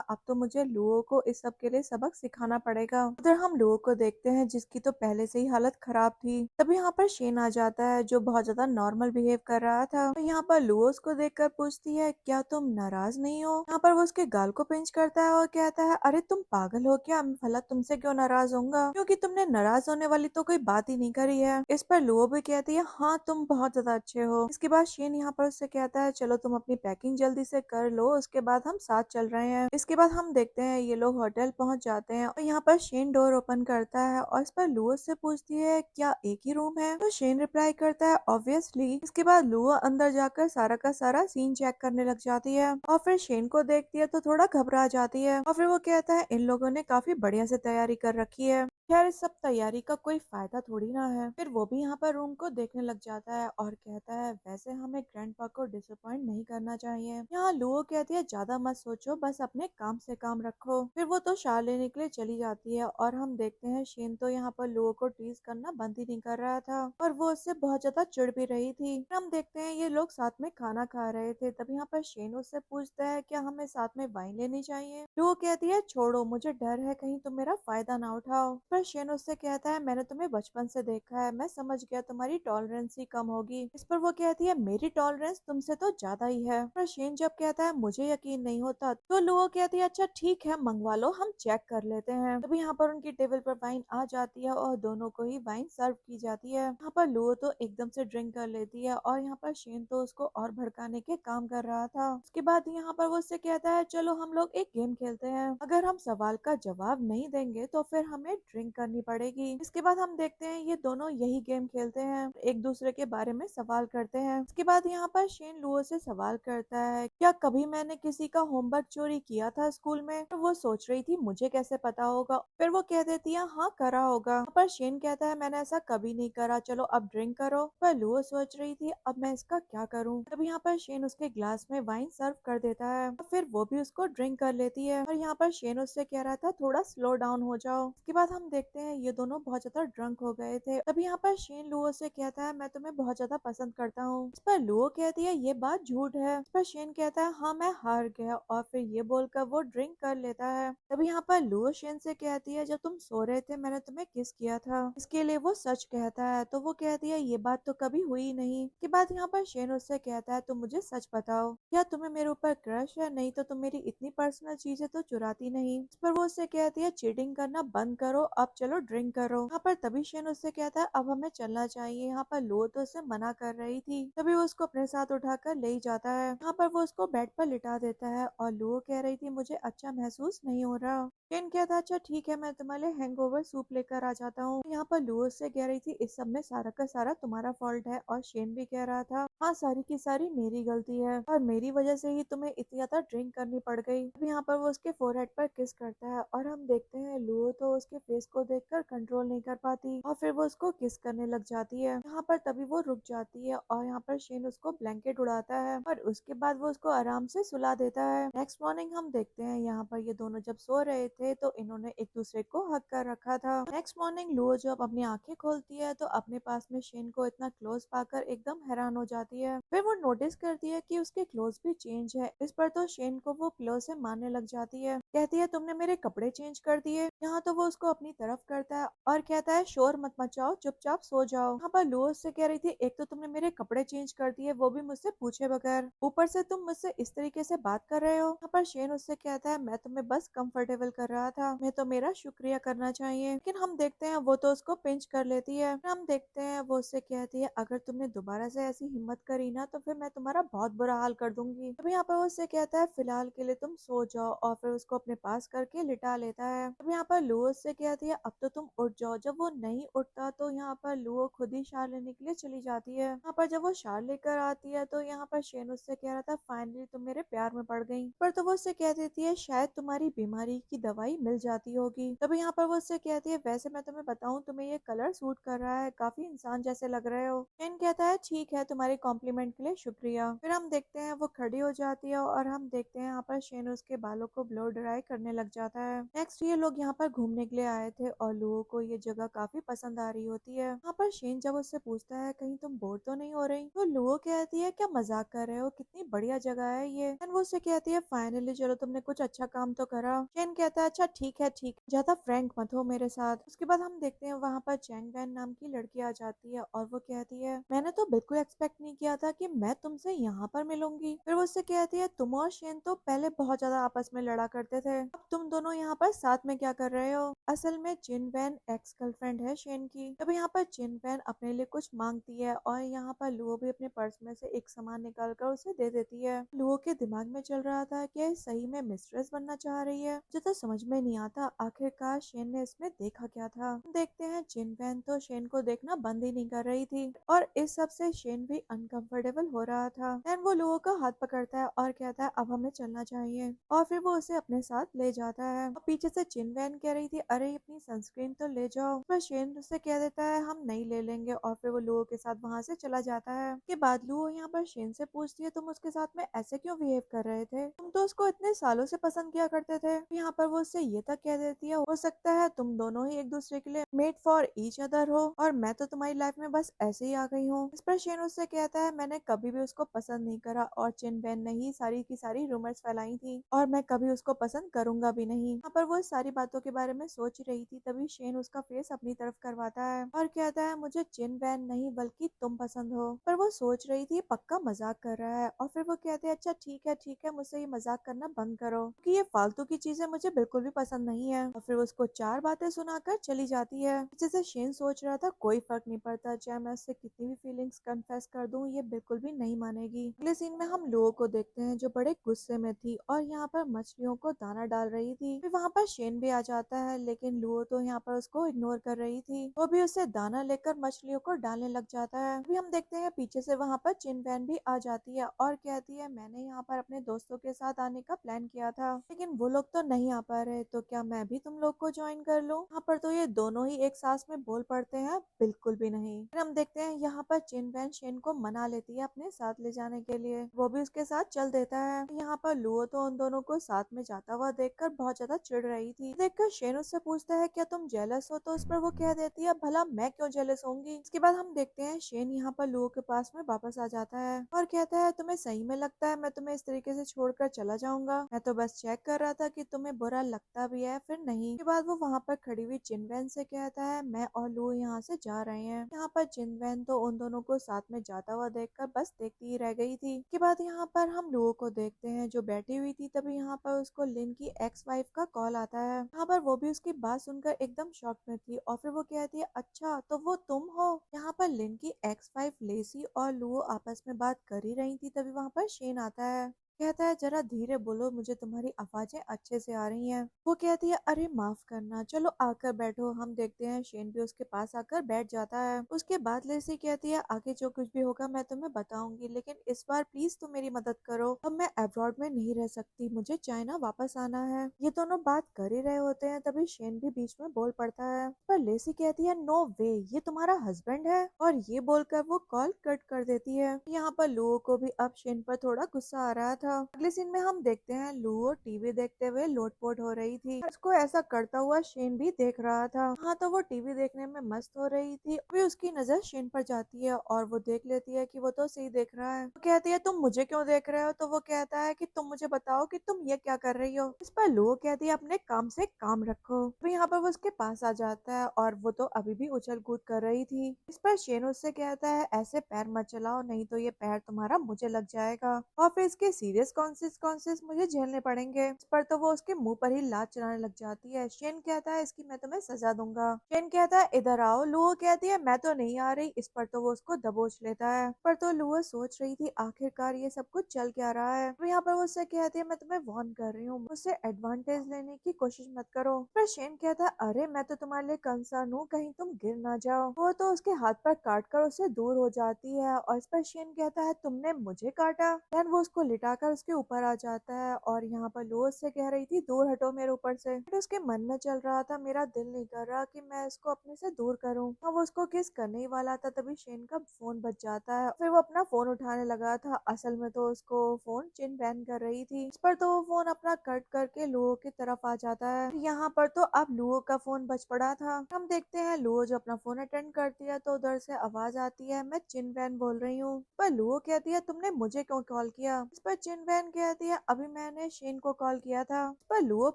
अब तो मुझे लुओ को इस सब के लिए सबक सिखाना पड़ेगा। उधर हम लुओ को देखते हैं जिसकी तो पहले से ही हालत खराब थी। तभी यहाँ पर शेन आ जाता है जो बहुत ज्यादा नॉर्मल बिहेव कर रहा था। तो यहाँ पर लुओ उसको देखकर पूछती है क्या तुम नाराज नहीं हो। यहाँ पर वो उसके गाल को पिंच करता है और कहता है अरे तुम पागल हो क्या, मैं भला तुमसे क्यों नाराज होऊंगा, क्योंकि तुमने नाराज होने वाली तो कोई बात ही नहीं करी है। इस पर लुओ भी कहती है हाँ तुम बहुत ज्यादा अच्छे हो। इसके बाद शेन यहाँ पर उससे कहता है चलो तुम अपनी पैकिंग जल्दी से कर लो उसके बाद हम साथ चल रहे हैं। इसके बाद हम देखते हैं ये लोग होटल पहुंच जाते हैं और यहाँ पर शेन डोर ओपन करता है और इस पर लुओ से पूछती है क्या एक ही रूम है। तो शेन रिप्लाई करता है ऑब्वियसली। इसके बाद लुओ अंदर जाकर सारा का सारा सीन चेक करने लग जाती है और फिर शेन को देखती है तो थोड़ा घबरा जाती है और फिर वो कहता है इन लोगों ने काफी बढ़िया से तैयारी कर रखी है, खैर इस सब तैयारी का कोई फायदा थोड़ी ना है। फिर वो भी यहाँ पर रूम को देखने लग जाता है और कहता है वैसे हमें ग्रैंडपा को डिसअपॉइंट नहीं करना चाहिए। यहाँ लुओ कहती है ज्यादा मत सोचो बस अपने काम से काम रखो। फिर वो तो शार लेने के लिए चली जाती है और हम देखते हैं शेन तो यहाँ पर लुओ को टीज करना बंद ही नहीं कर रहा था और वो उससे बहुत ज्यादा चिढ़ भी रही थी। फिर हम देखते हैं ये लोग साथ में खाना खा रहे थे। तब यहाँ पर शेन उससे पूछता है क्या हमें साथ में वाइन लेनी चाहिए। लुओ कहती है छोड़ो मुझे डर है कहीं तुम मेरा फायदा ना उठाओ। पर शेन उससे कहता है मैंने तुम्हें बचपन से देखा है, मैं समझ गया तुम्हारी टॉलरेंस ही कम होगी। इस पर वो कहती है मेरी टॉलरेंस तुमसे तो ज्यादा ही है। पर शेन जब कहता है मुझे यकीन नहीं होता तो लुओ कहती है अच्छा ठीक है मंगवा लो हम चेक कर लेते हैं। तभी यहाँ पर उनकी टेबल पर वाइन आ जाती है और दोनों को ही वाइन सर्व की जाती है। यहाँ पर लुओ तो एकदम से ड्रिंक कर लेती है और यहाँ पर शेन तो उसको और भड़काने के काम कर रहा था। उसके बाद यहाँ पर वो उससे कहता है चलो हम लोग एक गेम खेलते हैं, अगर हम सवाल का जवाब नहीं देंगे तो फिर हमें ड्रिंक करनी पड़ेगी। इसके बाद हम देखते हैं ये दोनों यही गेम खेलते हैं, एक दूसरे के बारे में सवाल करते हैं। इसके बाद यहाँ पर शेन लुओ से सवाल करता है क्या कभी मैंने किसी का होमवर्क चोरी किया था स्कूल में। तो वो सोच रही थी मुझे कैसे पता होगा, फिर वो कह देती है हाँ करा होगा। यहाँ पर शेन कहता है मैंने ऐसा कभी नहीं करा, चलो अब ड्रिंक करो। पर लुओ सोच रही थी अब मैं इसका क्या करूँ। तब यहाँ पर शेन उसके ग्लास में वाइन सर्व कर देता है और फिर वो भी उसको ड्रिंक कर लेती है और यहाँ पर शेन उससे कह रहा था थोड़ा स्लो डाउन हो जाओ। इसके बाद हम देखते हैं ये दोनों बहुत ज्यादा ड्रंक हो गए थे। तभी यहाँ पर शेन लुओ से कहता है मैं तुम्हें बहुत ज्यादा पसंद करता हूँ। इस पर लुओ कहती है ये बात झूठ है। इस पर शेन कहता है हाँ मैं हार गया और फिर ये बोलकर वो ड्रिंक कर लेता है। तभी यहाँ पर लुओ शेन से कहती है जब तुम सो रहे थे मैंने तुम्हें किस किया था। इसके लिए वो सच कहता है तो वो कहती है ये बात तो कभी हुई नहीं। के बाद यहाँ पर शेन उससे कहता है तुम मुझे सच बताओ क्या तुम्हें मेरे ऊपर क्रश है, नहीं तो तुम मेरी इतनी पर्सनल चीजें तो चुराती नहीं। इस पर वो उससे कहती है चीटिंग करना बंद करो अब चलो ड्रिंक करो। यहाँ पर तभी शेन उससे कहता है अब हमें चलना चाहिए। यहाँ पर लुओ तो उसे मना कर रही थी, तभी वो उसको अपने साथ उठाकर ले ही जाता है। यहाँ पर वो उसको बेड पर लिटा देता है और लुओ कह रही थी मुझे अच्छा महसूस नहीं हो रहा। शेन कहता अच्छा ठीक है मैं तुम्हारे हैंगओवर सूप लेकर आ जाता हूँ। यहाँ पर लुओ से कह रही थी इस सब में सारा का सारा तुम्हारा फॉल्ट है और शेन भी कह रहा था हाँ सारी की सारी मेरी गलती है और मेरी वजह से ही तुम्हें इतनी ज्यादा ड्रिंक करनी पड़ गई। अब यहाँ पर वो उसके फोरहेड पर किस करता है और हम देखते हैं लुओ तो उसके फेस उसको देखकर कंट्रोल नहीं कर पाती और फिर वो उसको किस करने लग जाती है। यहाँ पर तभी वो रुक जाती है और यहाँ पर शेन उसको ब्लैंकेट उड़ाता है और उसके बाद वो उसको आराम से सुला देता है। नेक्स्ट मॉर्निंग हम देखते हैं यहाँ पर ये दोनों जब सो रहे थे तो इन्होंने एक दूसरे को हक कर रखा था। नेक्स्ट मॉर्निंग लुओ जब अपनी आंखें खोलती है तो अपने पास में शेन को इतना क्लोज पाकर एकदम हैरान हो जाती है। फिर वो नोटिस करती है कि उसके क्लोज भी चेंज है। इस पर तो शेन को वो पिलो से मारने लग जाती है, कहती है तुमने मेरे कपड़े चेंज कर दिए। यहाँ तो वो उसको अपनी तरफ करता है और कहता है शोर मत मचाओ, चुपचाप सो जाओ। यहाँ पर लुओ से कह रही थी एक तो तुमने मेरे कपड़े चेंज कर दिए, वो भी मुझसे पूछे बगैर, ऊपर से तुम मुझसे इस तरीके से बात कर रहे हो। यहाँ पर शेन उससे कहता है मैं तुम्हें बस कंफर्टेबल कर रहा था, मैं तो मेरा शुक्रिया करना चाहिए। लेकिन हम देखते हैं वो तो उसको पिंच कर लेती है। हम देखते हैं वो उससे कहती है अगर तुमने दोबारा से ऐसी हिम्मत करी ना तो फिर मैं तुम्हारा बहुत बुरा हाल कर दूंगी। तब यहाँ पर वो उससे कहता है फिलहाल के लिए तुम सो जाओ और फिर उसको अपने पास करके लिटा लेता है। अब यहाँ पर लुओ से कहती है अब तो तुम उठ जाओ। जब वो नहीं उठता तो यहाँ पर लुओ खुद ही शार लेने के लिए चली जाती है। यहाँ पर जब वो शार लेकर आती है तो यहाँ पर शेन उससे कह रहा था फाइनली तुम मेरे प्यार में पड़ गई। पर तो वो उससे कह देती है शायद तुम्हारी बीमारी की दवाई मिल जाती होगी। तभी यहाँ पर वो उससे कहती है वैसे मैं तुम्हें बताऊं तुम्हें ये कलर सूट कर रहा है, काफी इंसान जैसे लग रहे हो। शेन कहता है ठीक है, तुम्हारे कॉम्प्लीमेंट के लिए शुक्रिया। फिर हम देखते हैं वो खड़ी हो जाती है और हम देखते हैं यहाँ पर शेन उसके बालों को ब्लो ड्राई करने लग जाता है। नेक्स्ट ये लोग यहाँ पर घूमने के लिए आए थे और लोगों को ये जगह काफी पसंद आ रही होती है। यहाँ पर शेन जब उससे पूछता है कहीं तुम बोर तो नहीं हो रही, तो लोगो कहती है क्या मजाक कर रहे हो, कितनी बढ़िया जगह है ये। एंड वो उससे कहती है फाइनली चलो तुमने कुछ अच्छा काम तो करा। शेन कहता है अच्छा ठीक है ठीक, ज्यादा फ्रैंक मत हो मेरे साथ। उसके बाद हम देखते हैं वहाँ पर चैंग वैन नाम की लड़की आ जाती है और वो कहती है मैंने तो बिल्कुल एक्सपेक्ट नहीं किया था कि मैं तुमसे यहाँ पर मिलूंगी। फिर वो उससे कहती है तुम और शेन तो पहले बहुत ज्यादा आपस में लड़ा करते थे, अब तुम दोनों यहाँ पर साथ में क्या कर रहे हो। असल में जिन वैन एक्स गर्लफ्रेंड है शेन की। तब यहाँ पर जिन वैन अपने लिए कुछ मांगती है और यहाँ पर लुओ भी अपने पर्स में से एक सामान निकाल कर उसे दे देती है। लुओ के दिमाग में चल रहा था कि ये सही में मिस्ट्रेस बनना चाह रही है, मुझे तो समझ में नहीं आता आखिरकार शेन ने इसमें देखा क्या था। देखते हैं जिन वैन तो शेन को देखना बंद ही नहीं कर रही थी और इस सब से शेन भी अनकंफर्टेबल हो रहा था। देन वो लुओ का हाथ पकड़ता है और कहता है अब हमें चलना चाहिए और फिर वो उसे अपने साथ ले जाता है। और पीछे से जिन वैन कह रही थी अरे अपनी सनस्क्रीन तो ले जाओ, पर शेन उससे कह देता है हम नहीं ले लेंगे और फिर वो लुओ के साथ वहां से चला जाता है। के बाद लुओ यहाँ पर शेन से पूछती है तुम उसके साथ में ऐसे क्यों बिहेव कर रहे थे, तुम तो उसको इतने सालों से पसंद किया करते थे। यहाँ पर वो उससे ये तक कह देती है हो सकता है तुम दोनों ही एक दूसरे के लिए मेड फॉर ईच अदर हो और मैं तो तुम्हारी लाइफ में बस ऐसे ही आ गई हूँ। इस पर शेन उससे कहता है मैंने कभी भी उसको पसंद नहीं करा और चिन बैन ने ही सारी की सारी रूमर्स फैलाई थी और मैं कभी उसको पसंद करूंगा भी नहीं। यहाँ पर वो सारी बातों के बारे में सोच रही थी तभी शेन उसका फेस अपनी तरफ करवाता है और कहता है मुझे चिन बैन नहीं बल्कि तुम पसंद हो। पर वो सोच रही थी पक्का मजाक कर रहा है और फिर वो कहते हैं अच्छा ठीक है मुझसे ये मजाक करना बंद करो क्योंकि ये फालतू की चीजें मुझे बिल्कुल भी पसंद नहीं है। और फिर वो उसको चार बातें सुनाकर चली जाती है। जैसे शेन सोच रहा था कोई फर्क नहीं पड़ता चाहे मैं उससे कितनी भी फीलिंग्स कन्फेस कर दूं, ये बिल्कुल भी नहीं मानेगी। अगले सीन में हम लोगों को देखते हैं जो बड़े गुस्से में थी और यहाँ पर मछलियों को दाना डाल रही थी। फिर वहाँ पर शेन भी आ जाता है लेकिन लुओ तो यहाँ पर उसको इग्नोर कर रही थी, वो भी उससे दाना लेकर मछलियों को डालने लग जाता है। अभी हम देखते हैं पीछे से वहाँ पर चिन वैन भी आ जाती है और कहती है मैंने यहाँ पर अपने दोस्तों के साथ आने का प्लान किया था लेकिन वो लोग तो नहीं आ पा रहे, तो क्या मैं भी तुम लोग को ज्वाइन कर लूँ। यहाँ पर तो ये दोनों ही एक सांस में बोल पड़ते हैं बिल्कुल भी नहीं। फिर हम देखते हैं यहाँ पर चिन वैन शेन को मना लेती है अपने साथ ले जाने के लिए, वो भी उसके साथ चल देता है। यहाँ पर लुओ तो उन दोनों को साथ में जाता हुआ देखकर बहुत ज्यादा चिढ़ रही थी। देखकर शेन उससे पूछता है क्या तुम जेलस हो, तो उस पर वो कह देती है भला मैं क्यों जेलस होंगी। इसके बाद हम देखते हैं शेन यहाँ पर लुओ के पास में वापस आ जाता है और कहता है तुम्हें सही में लगता है मैं तुम्हें इस तरीके से छोड़कर चला जाऊंगा, मैं तो बस चेक कर रहा था कि तुम्हें बुरा लगता भी है फिर नहीं। इसके बाद वो वहाँ पर खड़ी हुई चिनवैन से कहता है मैं और लुओ यहाँ से जा रहे हैं। यहाँ पर चिनवैन तो उन दोनों को साथ में जाता हुआ देखकर बस देखती ही रह गई थी। इसके बाद यहाँ पर हम लुओ को देखते हैं जो बैठी हुई थी, तभी यहाँ पर उसको लिन की एक्स वाइफ का कॉल आता है। यहाँ पर वो भी उसकी बात सुनकर एकदम शॉक में थी और फिर वो कहती है अच्छा तो वो तुम हो। यहाँ पर लिन की एक्स वाइफ लेसी और लुओ आपस में बात कर ही रही थी तभी वहाँ पर शेन आता है। कहता है जरा धीरे बोलो, मुझे तुम्हारी आवाजें अच्छे से आ रही हैं। वो कहती है अरे माफ करना, चलो आकर बैठो। हम देखते हैं शेन भी उसके पास आकर बैठ जाता है। उसके बाद लेसी कहती है आगे जो कुछ भी होगा मैं तुम्हें बताऊंगी, लेकिन इस बार प्लीज तुम मेरी मदद करो। अब मैं अब्रॉड में नहीं रह सकती, मुझे चाइना वापस आना है। ये दोनों बात कर ही रहे होते हैं, तभी शेन भी बीच में बोल पड़ता है। पर लेसी कहती है नो वे, ये तुम्हारा हस्बैंड है, और ये बोलकर वो कॉल कट कर देती है। यहाँ पर लुओ को भी अब शेन पर थोड़ा गुस्सा आ रहा था। अगले सीन में हम देखते हैं लुओ टीवी देखते हुए लोटपोट हो रही थी। उसको ऐसा करता हुआ शेन भी देख रहा था। हाँ, तो वो टीवी देखने में मस्त हो रही थी। अभी उसकी नजर शेन पर जाती है और वो देख लेती है कि वो तो सही देख रहा है। वो कहती है तुम मुझे क्यों देख रहे हो? तो वो कहता है कि तुम मुझे बताओ कि तुम ये क्या कर रही हो। इस पर लुओ कहती है अपने काम से काम रखो। तो यहाँ पर वो उसके पास आ जाता है और वो तो अभी भी उछल कूद कर रही थी। इस पर शेन उससे कहता है ऐसे पैर मत चलाओ, नहीं तो ये पैर तुम्हारा मुझे लग जाएगा और फिर इसके सीरियस कॉन्सिक्वेंसेस मुझे झेलने पड़ेंगे। इस पर तो वो उसके मुंह पर ही लात चलाने लग जाती है। शेन कहता है इसकी मैं तुम्हें सजा दूंगा। शेन कहता है इधर आओ। लुओ कहती है मैं तो नहीं आ रही। इस पर तो वो उसको दबोच लेता है। पर तो लुओ सोच रही थी आखिरकार ये सब कुछ चल क्या रहा है। तो यहाँ पर वो उससे कहती है मैं तुम्हें वार्न कर रही हूँ, मुझसे एडवांटेज लेने की कोशिश मत करो। पर शेन कहता है अरे मैं तो तुम्हारे लिए कंसर्न हूँ, कहीं तुम गिर ना जाओ। वो तो उसके हाथ पर काट कर उससे दूर हो जाती है और इस पर शेन कहता है तुमने मुझे काटा। देन वो उसको लिटाकर उसके ऊपर आ जाता है और यहाँ पर लुओ से कह रही थी दूर हटो मेरे ऊपर से। बट उसके मन में चल रहा था मेरा दिल नहीं कर रहा कि मैं इसको अपने से दूर करूँ। हाँ, वो उसको किस करने ही वाला था, तभी शेन का फोन बज जाता है। फिर वो अपना फोन उठाने लगा था, असल में तो उसको फोन चिन बैन कर रही थी। इस पर तो वो फोन अपना कट करके लुओ की तरफ आ जाता है। यहाँ पर तो अब लुओ का फोन बज पड़ा था। हम देखते हैं लुओ जो अपना फोन अटेंड करती है तो उधर से आवाज आती है मैं चिन बैन बोल रही हूँ। पर लुओ कहती है तुमने मुझे क्यों कॉल किया? इस पर चिन बैन कहती है अभी मैंने शेन को कॉल किया था। इस पर लुओ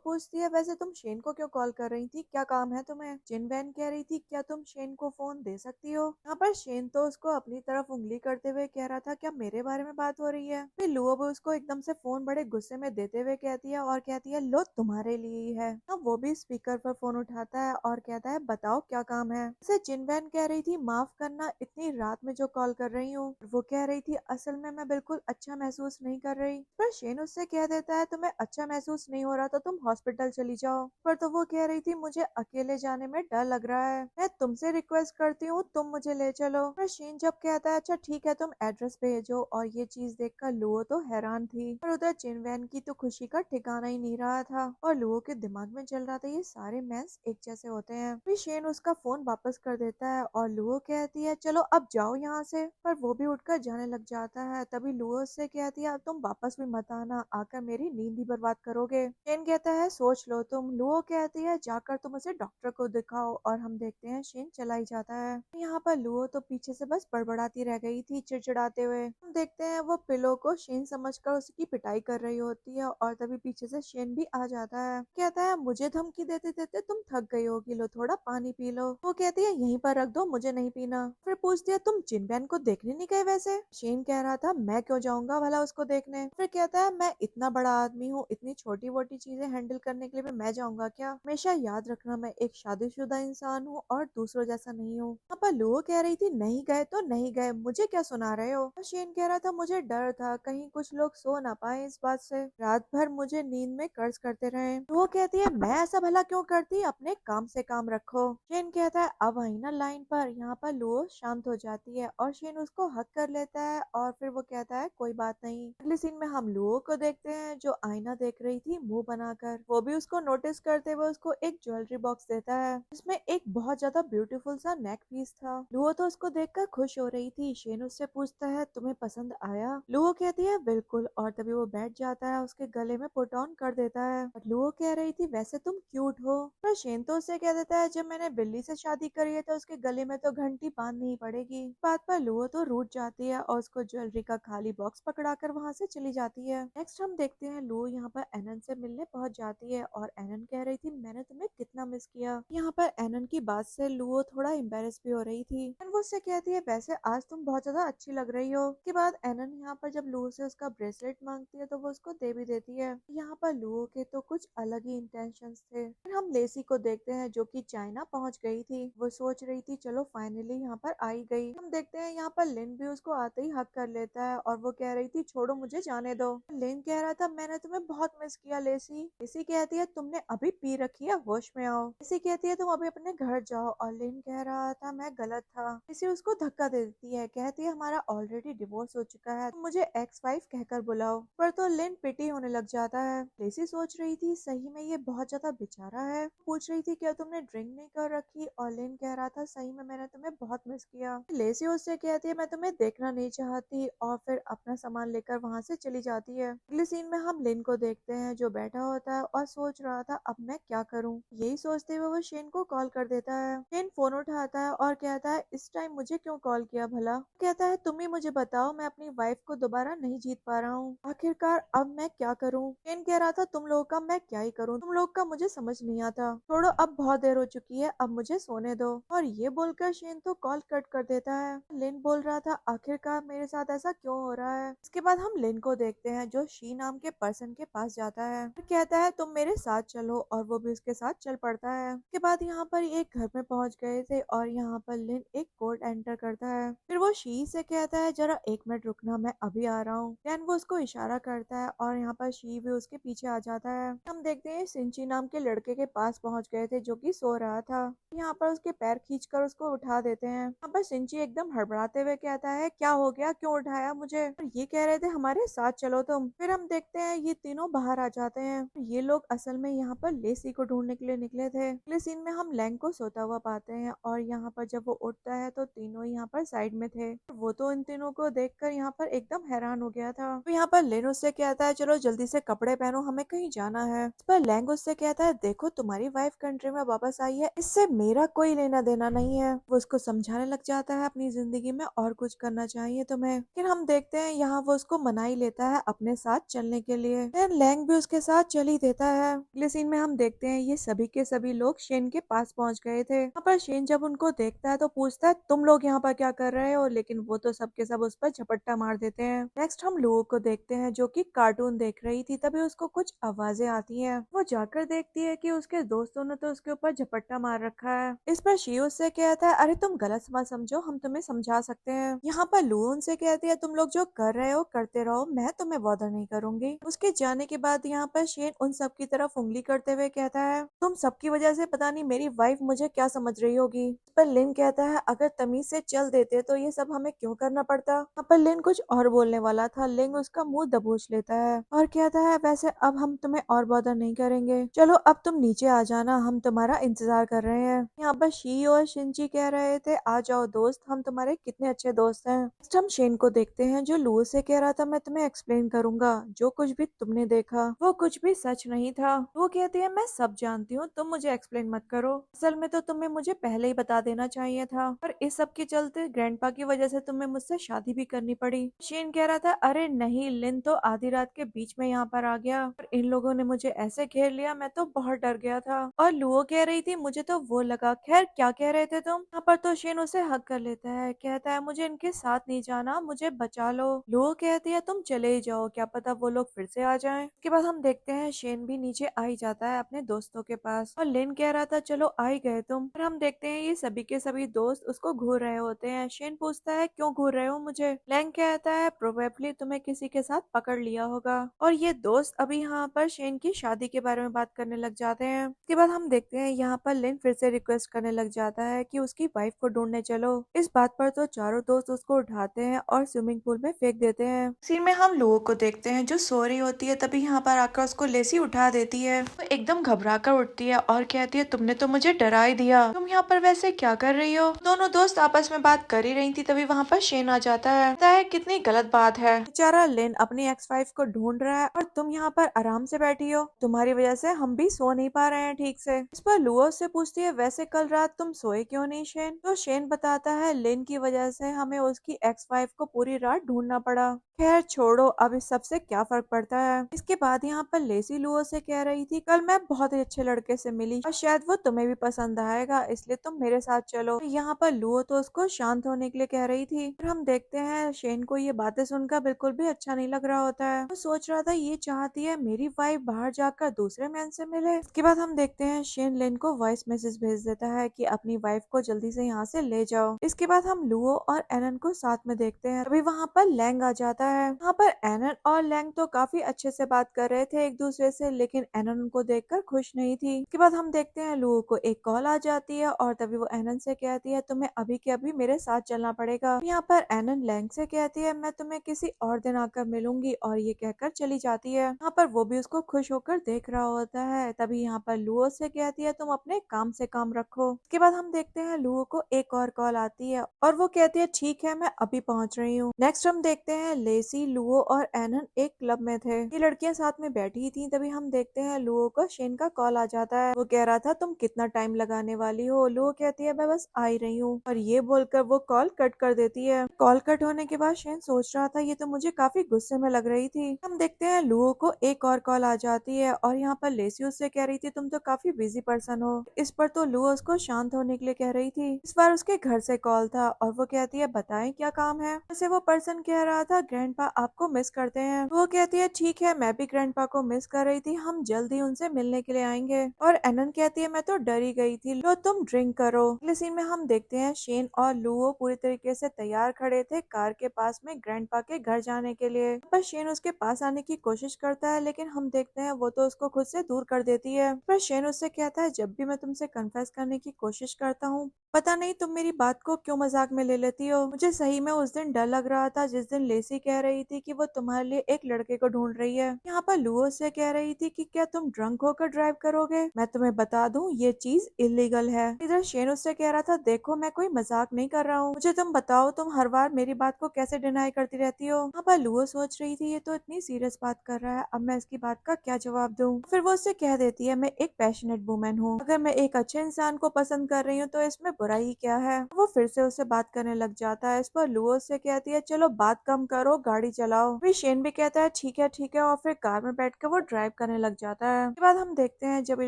पूछती है वैसे तुम शेन को क्यों कॉल कर रही थी, क्या काम है तुम्हें? चिन बैन कह रही थी क्या तुम शेन को फोन दे सकती हो? यहाँ पर शेन तो उसको अपनी तरफ उंगली करते हुए कह रहा था क्या मेरे बारे में बात हो रही है? फिर लुओ भी उसको एकदम से फोन बड़े गुस्से में देते हुए कहती है और कहती है लो तुम्हारे लिए ही है। अब वो भी स्पीकर पर फोन उठाता है और कहता है बताओ क्या काम है। उसे चिन बैन कह रही थी माफ करना इतनी रात में जो कॉल कर रही हूँ। वो कह रही थी असल में मैं बिल्कुल अच्छा महसूस नहीं कर रही। पर शेन उससे कह देता है तुम्हें अच्छा महसूस नहीं हो रहा तो तुम हॉस्पिटल चली जाओ। पर तो वो कह रही थी मुझे अकेले जाने में डर लग रहा है, मैं तुमसे रिक्वेस्ट करती हूँ तुम मुझे ले चलो। पर शेन जब कहता है अच्छा ठीक है तुम एड्रेस भेजो, और ये चीज देखकर लुओ तो हैरान थी। पर उधर चिन वैन की तो खुशी का ठिकाना ही नहीं रहा था और लुओ के दिमाग में चल रहा था ये सारे मैंस एक जैसे होते हैं। फिर शेन उसका फोन वापस कर देता है और लुओ कहती है चलो अब जाओ यहाँ से। पर वो भी उठकर जाने लग जाता है। तभी लुओ से कहती है अब तुम वापस भी मत आना, आकर मेरी नींद ही बर्बाद करोगे। शेन कहता है सोच लो तुम। लुओ कहती है जाकर तुम उसे डॉक्टर को दिखाओ, और हम देखते हैं शेन चला ही जाता है। यहाँ पर लुओ तो पीछे से बस बड़बड़ाती रह गई थी चिड़चिड़ाते हुए। हम देखते हैं वो पिलो को शेन समझकर उसकी पिटाई कर रही होती है और तभी पीछे से शेन भी आ जाता है। कहता है मुझे धमकी देते देते तुम थक गई होगी, लो थोड़ा पानी पी लो। वो कहती है यहीं पर रख दो, मुझे नहीं पीना। फिर पूछती है तुम चिन बैन को देखने नहीं गए? वैसे शेन कह रहा था मैं क्यों जाऊंगा भला उसको देखने। फिर कहता है मैं इतना बड़ा आदमी हूँ, इतनी छोटी मोटी चीजें हैंडल करने के लिए मैं जाऊंगा क्या? हमेशा याद रखना मैं एक शादीशुदा इंसान हूँ और दूसरों जैसा नहीं हूँ। यहाँ पर लुओ कह रही थी नहीं गए तो नहीं गए, मुझे क्या सुना रहे हो? और शेन कह रहा था मुझे डर था कहीं कुछ लोग सो ना पाए इस बात से, रात भर मुझे नींद में कर्ज करते रहे। वो कहती है मैं ऐसा भला क्यों करती, अपने काम से काम रखो। शेन कहता है अब आई ना लाइन पर। यहाँ पर लुओ शांत हो जाती है और शेन उसको हक कर लेता है और फिर वो कहता है कोई बात नहीं। अगले सीन में हम लुओ को देखते हैं जो आईना देख रही थी मुंह बनाकर। वो भी उसको नोटिस करते हुए उसको एक ज्वेलरी बॉक्स देता है जिसमें एक बहुत ज्यादा ब्यूटीफुल सा नेक पीस था। लुओ तो उसको देखकर खुश हो रही थी। शेन उससे पूछता है तुम्हें पसंद आया? लुओ कहती है बिल्कुल, और तभी वो बैठ जाता है उसके गले में पुट ऑन कर देता है। और लुओ कह रही थी वैसे तुम क्यूट हो। पर शेन तो उससे कह देता है जब मैंने बिल्ली से शादी करी है तो उसके गले में तो घंटी बांधनी ही पड़ेगी। बात पर लुओ तो रूठ जाती है और उसको ज्वेलरी का खाली बॉक्स पकड़ाकर वहाँ से चली जाती है। नेक्स्ट हम देखते हैं लुओ यहाँ पर एनन से मिलने पहुंच जाती है और एनन कह रही थी मैंने तुम्हें कितना मिस किया। यहाँ पर एनन की बात से लुओ थोड़ा एम्बेरस भी हो रही थी। एनन वो उससे कहती है वैसे आज तुम बहुत ज्यादा अच्छी लग रही हो। उसके बाद एनन यहाँ पर जब लुओ से उसका ब्रेसलेट मांगती है तो वो उसको दे भी देती है। यहाँ पर लुओ के तो कुछ अलग ही इंटेंशंस थे। फिर हम लेसी को देखते हैं जो कि चाइना पहुंच गई थी। वो सोच रही थी चलो फाइनली यहाँ पर आई गई। हम देखते हैं यहाँ पर लिन भी उसको आते ही हक कर लेता है और वो कह रही थी छोड़ो मुझे जाने दो। लेन कह रहा था मैंने तुम्हें बहुत मिस किया लेसी। लेसी कहती है तुमने अभी पी रखी है, होश में आओ। लेसी कहती है तुम अभी अपने घर जाओ। और लेन कह रहा था मैं गलत था। लेसी उसको धक्का दे देती है, कहती है हमारा ऑलरेडी डिवोर्स हो चुका है, तुम मुझे एक्स वाइफ कहकर बुलाओ। पर तो लेन पिटी होने लग जाता है। लेसी सोच रही थी सही में ये बहुत ज्यादा बेचारा है। पूछ रही थी क्या तुमने ड्रिंक नहीं कर रखी। और लेन कह रहा था सही में मैंने तुम्हें बहुत मिस किया। लेसी उससे कहती है मैं तुम्हें देखना नहीं चाहती, और फिर अपना सामान लेकर वहाँ से चली जाती है। अगले सीन में हम लिन को देखते हैं जो बैठा होता है और सोच रहा था अब मैं क्या करूँ। यही सोचते हुए वो शेन को कॉल कर देता है। शेन फोन उठाता है और कहता है इस टाइम मुझे क्यों कॉल किया भला। कहता है तुम ही मुझे बताओ, मैं अपनी वाइफ को दोबारा नहीं जीत पा रहा हूँ, आखिरकार अब मैं क्या करूँ। शेन कह रहा था तुम लोगों का मैं क्या ही करूँ, तुम लोग का मुझे समझ नहीं आता, छोड़ो अब बहुत देर हो चुकी है, अब मुझे सोने दो। और ये बोलकर शेन तो कॉल कट कर देता है। लिन बोल रहा था आखिरकार मेरे साथ ऐसा क्यों हो रहा है। इसके बाद हम लिन को देखते हैं जो शी नाम के पर्सन के पास जाता है और कहता है तुम मेरे साथ चलो, और वो भी उसके साथ चल पड़ता है। उसके बाद यहाँ पर एक घर में पहुंच गए थे और यहाँ पर लिन एक कोड एंटर करता है। फिर वो शी से कहता है जरा 1 मिनट रुकना, मैं अभी आ रहा हूँ। देन वो उसको इशारा करता है और यहाँ पर शी भी उसके पीछे आ जाता है। हम देखते हैं सिंची नाम के लड़के के पास पहुंच गए थे जो कि सो रहा था। यहाँ पर उसके पैर खींचकर उसको उठा देते हैं। यहाँ पर सिंची एकदम हड़बड़ाते हुए कहता है क्या हो गया, क्यों उठाया मुझे। और ये कह रहे थे हमारे साथ चलो तुम। फिर हम देखते हैं ये तीनों बाहर आ जाते हैं। ये लोग असल में यहाँ पर लेसी को ढूंढने के लिए निकले थे। अगले सीन में हम लैंग को सोता हुआ पाते हैं और यहाँ पर जब वो उठता है तो तीनों यहाँ पर साइड में थे। वो तो इन तीनों को देखकर यहाँ पर एकदम हैरान हो गया था। तो यहाँ पर लिन उससे कहता है चलो जल्दी से कपड़े पहनो, हमें कहीं जाना है। इस पर लैंग उससे कहता है देखो तुम्हारी वाइफ कंट्री में वापस आई है, इससे मेरा कोई लेना देना नहीं है। वो उसको समझाने लग जाता है अपनी जिंदगी में और कुछ करना चाहिए तुम्हें। लेकिन हम देखते हैं यहाँ वो उसको मना ही लेता है अपने साथ चलने के लिए। फिर लैंग भी उसके साथ चल ही देता है। अगले सीन में हम देखते हैं ये सभी के सभी लोग शेन के पास पहुंच गए थे। यहाँ पर शेन जब उनको देखता है तो पूछता है तुम लोग यहाँ पर क्या कर रहे हो, लेकिन वो तो सबके सब उस पर झपट्टा मार देते हैं। नेक्स्ट हम लोगों को देखते हैं जो कि कार्टून देख रही थी, तभी उसको कुछ आवाजें आती हैं। वो जाकर देखती है कि उसके दोस्तों ने तो उसके ऊपर झपट्टा मार रखा है। इस पर शी उससे कहता है अरे तुम गलत मत समझो, हम तुम्हें समझा सकते हैं। यहाँ पर लू उनसे कहती है तुम लोग जो कर रहे हो करते रहो, मैं तुम्हें बॉदर नहीं करूंगी। उसके जाने के बाद यहाँ पर शेन उन सब की तरफ उंगली करते हुए कहता है तुम सबकी वजह से पता नहीं मेरी वाइफ मुझे क्या समझ रही होगी। इस पर लिन कहता है अगर तमीज से चल देते तो ये सब हमें क्यों करना पड़ता। यहाँ पर लिन कुछ और बोलने वाला था, लिन उसका मुंह दबोच लेता है और कहता है वैसे अब हम तुम्हें और बॉदर नहीं करेंगे, चलो अब तुम नीचे आ जाना, हम तुम्हारा इंतजार कर रहे हैं। यहाँ पर शी और शिंची कह रहे थे आ जाओ दोस्त, हम तुम्हारे कितने अच्छे दोस्त हैं। नेक्स्ट हम शेन को देखते हैं जो लू से कह रहा था मैं तुम्हें एक्सप्लेन करूंगा, जो कुछ भी तुमने देखा वो कुछ भी सच नहीं था। वो कहती है मैं सब जानती हूँ, तुम मुझे एक्सप्लेन मत करो, असल में तो तुम्हें मुझे पहले ही बता देना चाहिए था, पर इस सब के चलते ग्रैंडपा की वजह से तुम्हें मुझसे शादी भी करनी पड़ी। शेन कह रहा था अरे नहीं, लिन तो आधी रात के बीच में यहाँ पर आ गया और इन लोगों ने मुझे ऐसे घेर लिया, मैं तो बहुत डर गया था। और लुओ कह रही थी मुझे तो वो लगा, खैर क्या कह रहे थे तुम। यहाँ पर तो शेन उसे हक कर लेता है, कहता है मुझे इनके साथ नहीं जाना, मुझे बचा लो। लुओ कहती है तुम चले ही जाओ, क्या पता वो लोग फिर से आ जाएं। इसके बाद हम देखते हैं शेन भी नीचे आ ही जाता है अपने दोस्तों के पास और लिन कह रहा था चलो आ ही गए तुम। और हम देखते हैं ये सभी के सभी दोस्त उसको घूर रहे होते हैं। शेन पूछता है क्यों घूर रहे हो मुझे। लैंग कहता है प्रोबेबली तुम्हें किसी के साथ पकड़ लिया होगा। और ये दोस्त अभी यहाँ पर शेन की शादी के बारे में बात करने लग जाते हैं। इसके बाद हम देखते हैं यहाँ पर लिन फिर से रिक्वेस्ट करने लग जाता है कि उसकी वाइफ को ढूंढने चलो। इस बात पर तो चारों दोस्त उसको उठाते हैं और स्विमिंग पूल में फेंक देते हैं। सीन में हम लोगों को देखते हैं जो सो रही होती है, तभी यहाँ पर आकर उसको लेसी उठा देती है। वो एकदम घबरा कर उठती है और कहती है तुमने तो मुझे डरा ही दिया, तुम यहाँ पर वैसे क्या कर रही हो। दोनों दोस्त आपस में बात कर ही रही थी, तभी वहाँ पर शेन आ जाता है। कहता है कितनी गलत बात है, बेचारा लिन अपनी एक्स वाइफ को ढूंढ रहा है और तुम यहाँ पर आराम से बैठी हो, तुम्हारी वजह से हम भी सो नहीं पा रहे हैं ठीक से। इस पर लुओ से पूछती है वैसे कल रात तुम सोए क्यों नहीं शेन। तो शेन बताता है लिन की वजह से हमें उसकी एक्स वाइफ को पूरी रात ढूंढना पड़ा। खैर छोड़ो, अब इस सब से क्या फर्क पड़ता है। इसके बाद यहाँ पर लेसी लुओ से कह रही थी कल मैं बहुत ही अच्छे लड़के से मिली और शायद वो तुम्हें भी पसंद आएगा, इसलिए तुम मेरे साथ चलो। यहाँ पर लुओ तो उसको शांत होने के लिए कह रही थी। फिर हम देखते हैं शेन को ये बातें सुनकर बिल्कुल भी अच्छा नहीं लग रहा होता है। वो सोच रहा था ये चाहती है मेरी वाइफ बाहर जाकर दूसरे मैन से मिले। इसके बाद हम देखते हैं शेन लिन को वॉइस मैसेज भेज देता है कि अपनी वाइफ को जल्दी से यहाँ से ले जाओ। इसके बाद हम लुओ और एनन को साथ में देखते हैं, अभी वहाँ पर लैंग आ जाता है। यहाँ पर एनन और लैंग तो काफी अच्छे से बात कर रहे थे एक दूसरे से, लेकिन एनन उनको देखकर खुश नहीं थी। इसके बाद हम देखते हैं लुओ को एक कॉल आ जाती है और तभी वो एनन से कहती है तुम्हें अभी के अभी मेरे साथ चलना पड़ेगा। यहाँ पर एनन लैंग से कहती है मैं तुम्हें किसी और दिन आकर मिलूंगी, और ये कहकर चली जाती है। यहाँ पर वो भी उसको खुश होकर देख रहा होता है। तभी यहाँ पर लुओ से कहती है तुम अपने काम से काम रखो। इसके बाद हम देखते हैं लुओ को एक और कॉल आती है और वो कहती है ठीक है मैं अभी पहुंच रही हूँ। नेक्स्ट हम देखते हैं लेसी, लुओ और एनन एक क्लब में थे। ये लड़कियां साथ में बैठी थी। तभी हम देखते हैं लुओ को शेन का कॉल आ जाता है। वो कह रहा था तुम कितना टाइम लगाने वाली हो। लुओ कहती है मैं बस आ ही रही हूँ, और ये बोलकर वो कॉल कट कर देती है। कॉल कट होने के बाद शेन सोच रहा था ये तो मुझे काफी गुस्से में लग रही थी। हम देखते हैं लुओ को एक और कॉल आ जाती है और यहाँ पर लेसी उससे कह रही थी तुम तो काफी बिजी पर्सन हो। इस पर तो लुओ उसको शांत होने के लिए कह रही थी। इस बार उसके घर से कॉल था और वो कहती है बताएं क्या काम है। वैसे वो पर्सन कह रहा था ग्रैंडपा आपको मिस करते हैं। वो कहती है ठीक है मैं भी ग्रैंडपा को मिस कर रही थी, हम जल्दी उनसे मिलने के लिए आएंगे। और एनन कहती है मैं तो डरी गई थी, लो तुम ड्रिंक करो। अगले सीन में हम देखते हैं शेन और लुओ पूरी तरीके से तैयार खड़े थे कार के पास में ग्रैंडपा के घर जाने के लिए। पर शेन उसके पास आने की कोशिश करता है, लेकिन हम देखते हैं वो तो उसको खुद से दूर कर देती है। पर शेन उससे कहता है जब भी मैं तुमसे कन्फेस करने की कोशिश करता हूँ पता नहीं तुम मेरी बात को क्यों मजाक में ले लेती हो। मुझे सही में उस दिन डर लग रहा था जिस दिन लेसी कह रही थी कि वो तुम्हारे लिए एक लड़के को ढूंढ रही है। यहाँ पर लुओ से कह रही थी कि क्या तुम ड्रंक होकर ड्राइव करोगे। मैं तुम्हें बता दूं ये चीज इलीगल है। इधर शेन उससे कह रहा था देखो मैं कोई मजाक नहीं कर रहा हूँ, मुझे तुम बताओ तुम हर बार मेरी बात को कैसे डिनाई करती रहती हो। यहाँ पर लुओ सोच रही थी ये तो इतनी सीरियस बात कर रहा है, अब मैं इसकी बात का क्या जवाब दूँ। फिर वो उससे कह देती है मैं एक पैशनेट वुमेन हूँ, अगर मैं एक अच्छे इंसान को पसंद कर रही हूँ तो इसमें बुराई क्या है। वो फिर से उससे बात करने लग जाता है। इस पर लुओ से कहती है चलो बात कम करो गाड़ी चलाओ। फिर शेन भी कहता है ठीक है, और फिर कार में बैठकर वो ड्राइव करने लग जाता है। उसके बाद हम देखते हैं जब ये